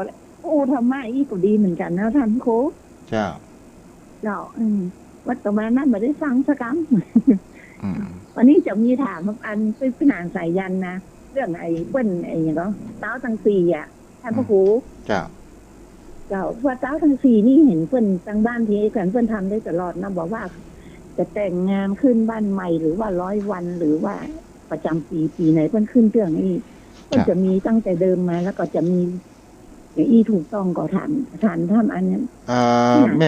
ธรรมะอีกก็ดีเหมือนกันนะท่านโค้เจ้าวัดต่อมานั่นมาได้ฟังสักครั้งวันนี้จะมีถามอันเป็นนางสายยันนะเรื่องไอ้เปิ้ลไอ้อย่างก็เต้าทั้งสี่ท่านพระครูเจ้าว่าเต้าทั้งสี่นี่เห็นเปิ้ลตั้งบ้านที่เปิ้ลทำได้ตลอดนะบอกว่าจะแต่งงานขึ้นบ้านใหม่หรือว่า100 วันหรือว่าประจำปีไหนเปิ้ลขึ้นเรื่องนี้เปิ้ลจะมีตั้งแต่เดิมมาแล้วก็จะมีอย่างอีถูกต้องก็ถามทำอันนั้นแ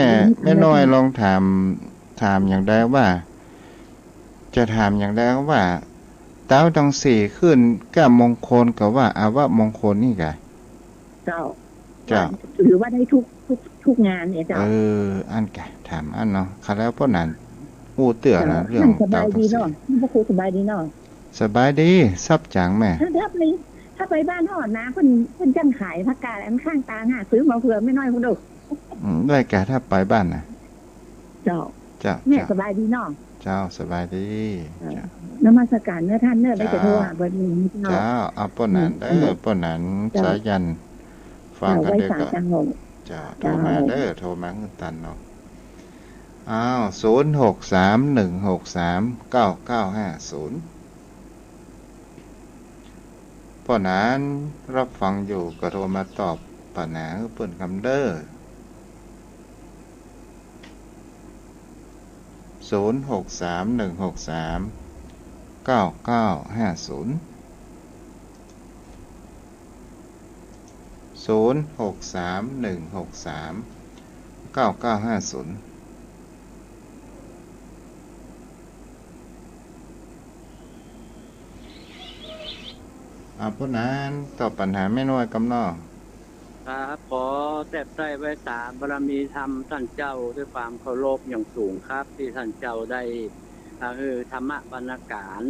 ม่น้อยลองถามอย่างใดว่าจะถามอย่างใดว่าเต้าทั้งสี่ขึ้นก้ามงคลกับว่าอาวะมงคลนี่ไงเจ้าหรือว่าได้ทุกงานเนี่ยเจ้าอันแกถามอันเนาะค่ะแล้วพวกนั้นอู้เตื่อนะเรื่องเต้าทั้งสี่พวกครูสบายดีเนาะสบายดีซับจังแม่ถ้าไปบ้านหอดนะเพิ่นจังขายผักกาดอันข้างตาหาซื้อมาเผื่อไม่น้อยพุ่นดูได้แกถ้าไปบ้านนะเจ้าแม่สบายดีเนาะเจ้าสบายดีนมัสการเนื้อท่านเนื้อได้จะโทรหาบัดนี้เจ้าเอาป้นนั้นป้นนั้นสายันฟังกันเด้อก็เจ้าโทรมาเด้อโทรมาเงินตันเนาะอ้าว0631639950ป้อนั้นรับฟังอยู่ก็โทรมาตอบปัญหาเปิ้นคำเด้อ0631639950 0631639950พวกนั้นตอบปัญหาไม่น้อยกำนอครับขอแทบใต้ไว้3บารมีธรรมท่านเจ้าด้วยความเคารพอย่างสูงครับที่ท่านเจ้าได้ธรรมะบรรณาการ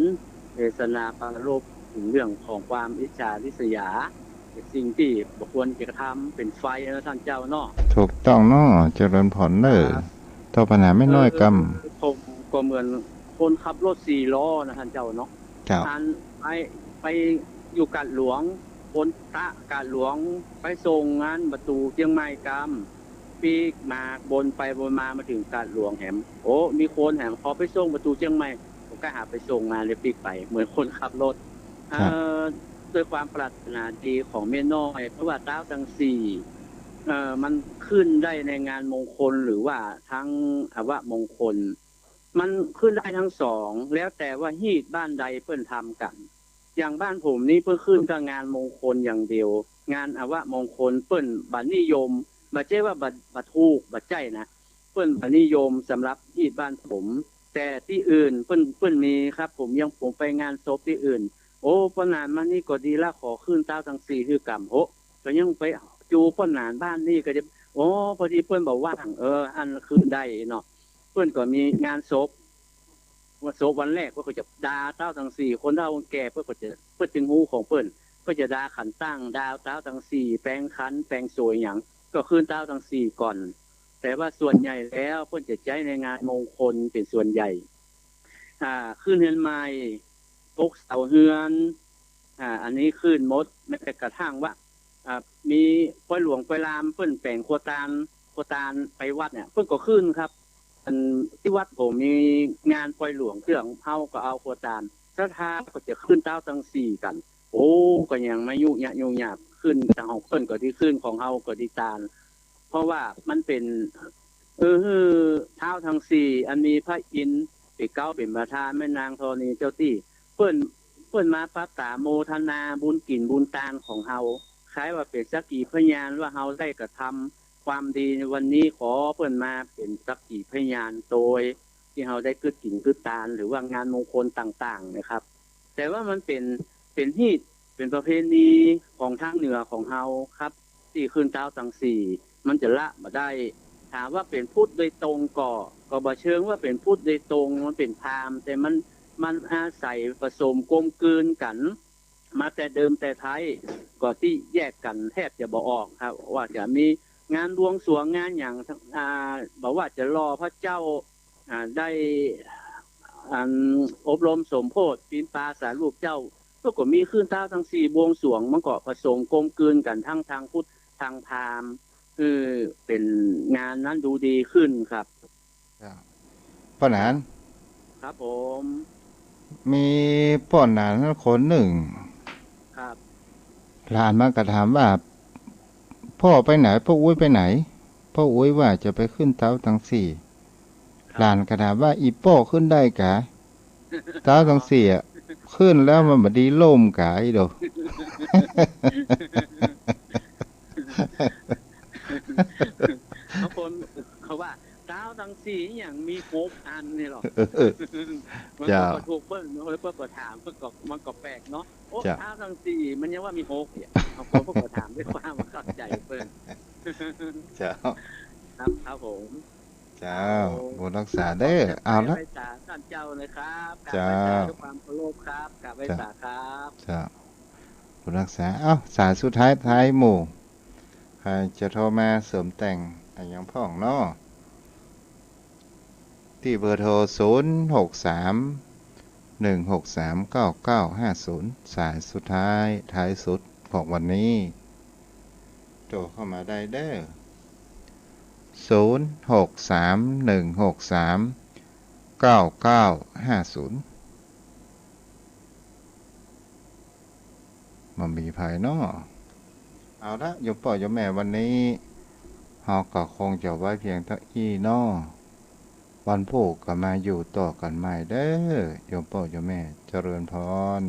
เทศนาปรารภถึงเรื่องของความอิจฉาริษยาสิ่งที่บุคคลจะทำเป็นไฟนะท่านเจ้าเนาะถูกต้องเนาะเจริญผลเด้อตอบปัญหาไม่น้อยกำผมก็เหมือนคนขับรถ4 ล้อนะท่านเจ้าเนาะท่านไปอยู่กาดหลวงคนตะกาดหลวงไปส่งงานประตูเชียงใหม่กำปีกมาบนไปบนมาถึงกาดหลวงแหมโอ้มีคนแหมขอไปส่งประตูเชียงใหม่ผมก็หาไปส่งงานเลยปีกไปเหมือนคนขับรถด้วยความปรารถนาดีของแม่น้อยเพราะว่าเต้าทั้ง4มันขึ้นได้ในงานมงคลหรือว่าทั้งอวมงคลมันขึ้นได้ทั้ง2แล้วแต่ว่าฮีตบ้านใดเพิ่นทำกันอย่างบ้านผมนี่เพิ่งขึ้นกับงานมงคลอย่างเดียวงานอวมงคลเปิ้นบัดนิยมบัดเจ้ว่าบัดถูกบัดใจนะเปิ้นบัดนิยมสำหรับที่บ้านผมแต่ที่อื่นเปิ้นมีครับผมไปงานศพที่อื่นโอ้ป้านานมานี่ก็ดีละขอขึ้นเต้าทั้ง4คือกรรมโหก็ยังไปจูป้านานบ้านนี่ก็จะโอ้พอดีเปิ้นบอกว่าอันขึ้นได้เนาะเปิ้นก็มีงานศพวันโศกวันแรกเพื่อจะด่าเต้าทั้ง4คนเต้าคนแก่เพื่อจะถึงหูของเปิ้น ก็จะดาขันตั้งดาวเต้าทั้งสี่แปลงขันแปลงสวยอย่างก็คืนเต้าทั้งสี่ก่อนแต่ว่าส่วนใหญ่แล้วเพิ่นจะใช้ในงานมงคลเป็นส่วนใหญ่ขึ้นเฮือนใหม่ปกเสาเฮือนอันนี้ขึ้นมดแม้แต่กระทั่งว่ามีปล่อยหลวงปล่อยลามเพิ่นแปลงโคตานไปวัดเนี่ยเพิ่นก็ขึ้นครับอันที่วัดผมมีงานปล่อยหลวงเครื่องเฮาก็เอาโคตานศรัทธาก็จะขึ้นเต้าทั้งสี่กันโอ้ก็ยังไม่ยุ่งยากขึ้นทางของเพิ่นก็ที่ขึ้นของเฮาก็ที่ตาลเพราะว่ามันเป็นเท้าทั้งสี่อันมีพระอินทร์เป็นเก้าเป็นประธานแม่นางธรณีเจ้าที่เพิ่นมาประกาศโมทนาบุญกินบุญตานของเฮาคล้ายว่าเป็นสักขีพยานว่าเฮาได้กระทำความดีในวันนี้ขอเพิ่นมาเป็นสักขีพยานโดยที่เฮาได้กึดกินกึดตานหรือว่างานมงคลต่างๆนะครับแต่ว่ามันเป็นฮีตเป็นประเพณีของทางเหนือของเฮาครับที่ขึ้นเท้าทั้งสี่มันจะละมาได้ถามว่าเป็นพุทธโดยตรงก็บ่เชิงว่าเป็นพุทธโดยตรงมันเป็นพราหมณ์แต่มันอาศัยผสมกลมกลืนกันมาแต่เดิมแต่ไทยก็ที่แยกกันแทบจะบ่ออกครับว่าจะมีงานบวงสรวงงานอย่างบอกว่าจะรอพระเจ้าได้อบรมสมโภชปีนปาสารูปเจ้าก็มีขึ้นเท้าทั้งสี่บวงสรวงมันก็ผสมกลมกลืนกันทั้งทางพุทธทางพราหมณ์คือเป็นงานนั้นดูดีขึ้นครับป้าหนานครับผมมีป้าหนานคนหนึ่งครับหลานมากระถามว่าพ่อไปไหนพ่ออุ้ยไปไหนพ่ออุ้ยว่าจะไปขึ้นเท้าทั้งสี่หลานกระถามว่าอีป้อขึ้นได้กะเท้าทั้งสี่ขึ้นแล้วมันบดีล่มกะอีโดบางคนเขาว่าเท้าทั้งสี่อย่างมี6 อันนี่หรอมันก็ถูกเปิ้ลเปิ้ลก็ถามเปิ้ลก็มันก็แปลกเนาะโอ้เท้าทั้งสี่มันยังว่ามี6เนี่ยบางคนก็ถามด้วยความเข้าใจเปิ้ลเจ้าครับผมเจ้าบุญรักษาเด้อเอาละท่านเจ้าเลยครับกราบไหว้ด้วยความเคารพครับกราบไหว้ครับเจ้าบุญรักษาสายสุดท้ายหมู่ใครจะโทรมาเสริมแต่งอย่างพ่องเนาะที่เบอร์โทร0631639950สายสุดท้ายสุดของวันนี้โทรเข้ามาได้เด้อ0631639950มันมีภายนอกเอาละโยมพ่อโยมแม่วันนี้เฮาก็คงจะไว้เพียงเท่านี้เนาะวันพุธก็มาอยู่ต่อกันใหม่เด้อโยมพ่อโยมแม่เจริญพร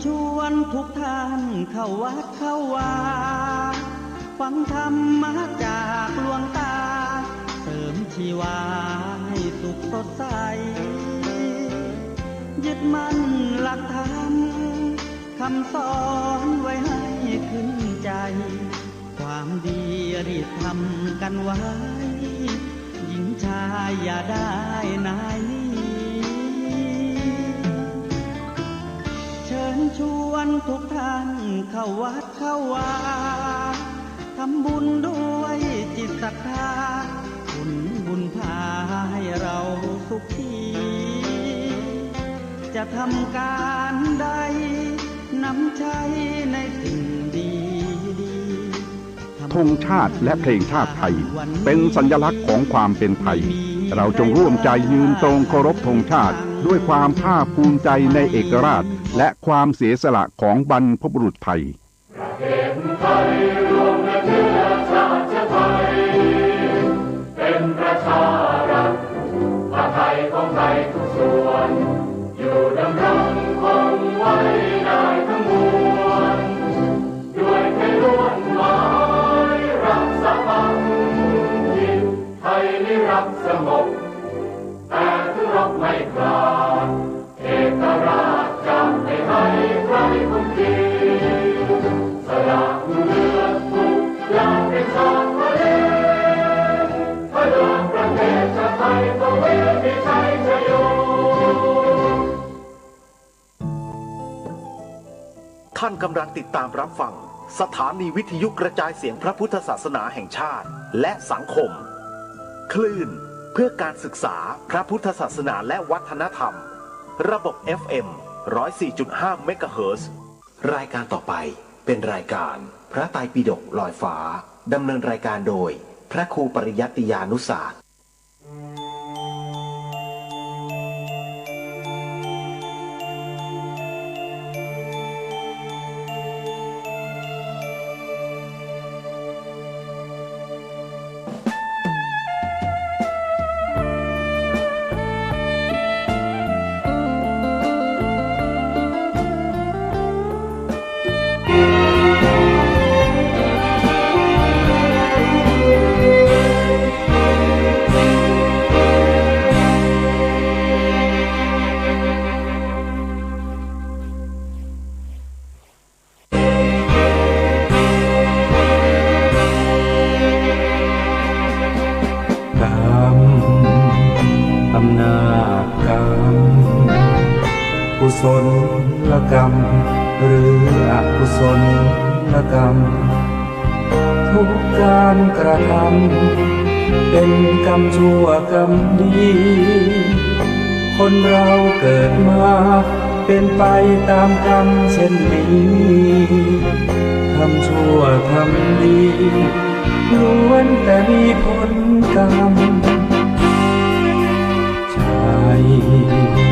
ชวนทุกท่านเข้าวัดเข้าวาฟังธรรมจากหลวงตาเสริมชีวาให้สุขสดใสยึดมั่นหลักธรรมคำสอนไว้ให้ขึ้นใจความดีรีบทำกันไว้หญิงชายอย่าได้นายเชิญชวนทุกท่านเข้าวัดเข้าวาทำบุญด้วยจิตศรัทธาบุญพาให้เราสุขีจะทำการใดนำใช้ในสิ่งดีธงชาติและเพลงชาติไทยเป็นสัญลักษณ์ของความเป็นไทยเราจงร่วมใจยืนตรงเคารพธงชาติด้วยความภาคภูมิใจในเอกราชและความเสียสละของบรรพบุรุษไทยประเทศไทยรวมและเชื้อชาติไทยเป็นประชารัฐผ้าไทยของไทยทุกส่วนอยู่ดำรงคงไว้ได้ทั้งมวล ท่านกำลังติดตามรับฟังสถานีวิทยุกระจายเสียงพระพุทธศาสนาแห่งชาติและสังคมคลื่นเพื่อการศึกษาพระพุทธศาสนาและวัฒนธรรมระบบ FM 104.5 เมกะเฮิรตซ์รายการต่อไปเป็นรายการพระไตรปิฎกลอยฟ้าดำเนินรายการโดยพระครูปริยัติยานุศาสตร์กุศลกรรมหรืออกุศลกรรมทุกการกระทำเป็นกรรมชั่วกรรมดีคนเราเกิดมาเป็นไปตามกรรมเช่นนี้ทำชั่วทำดีล้วนแต่มีผลกรรม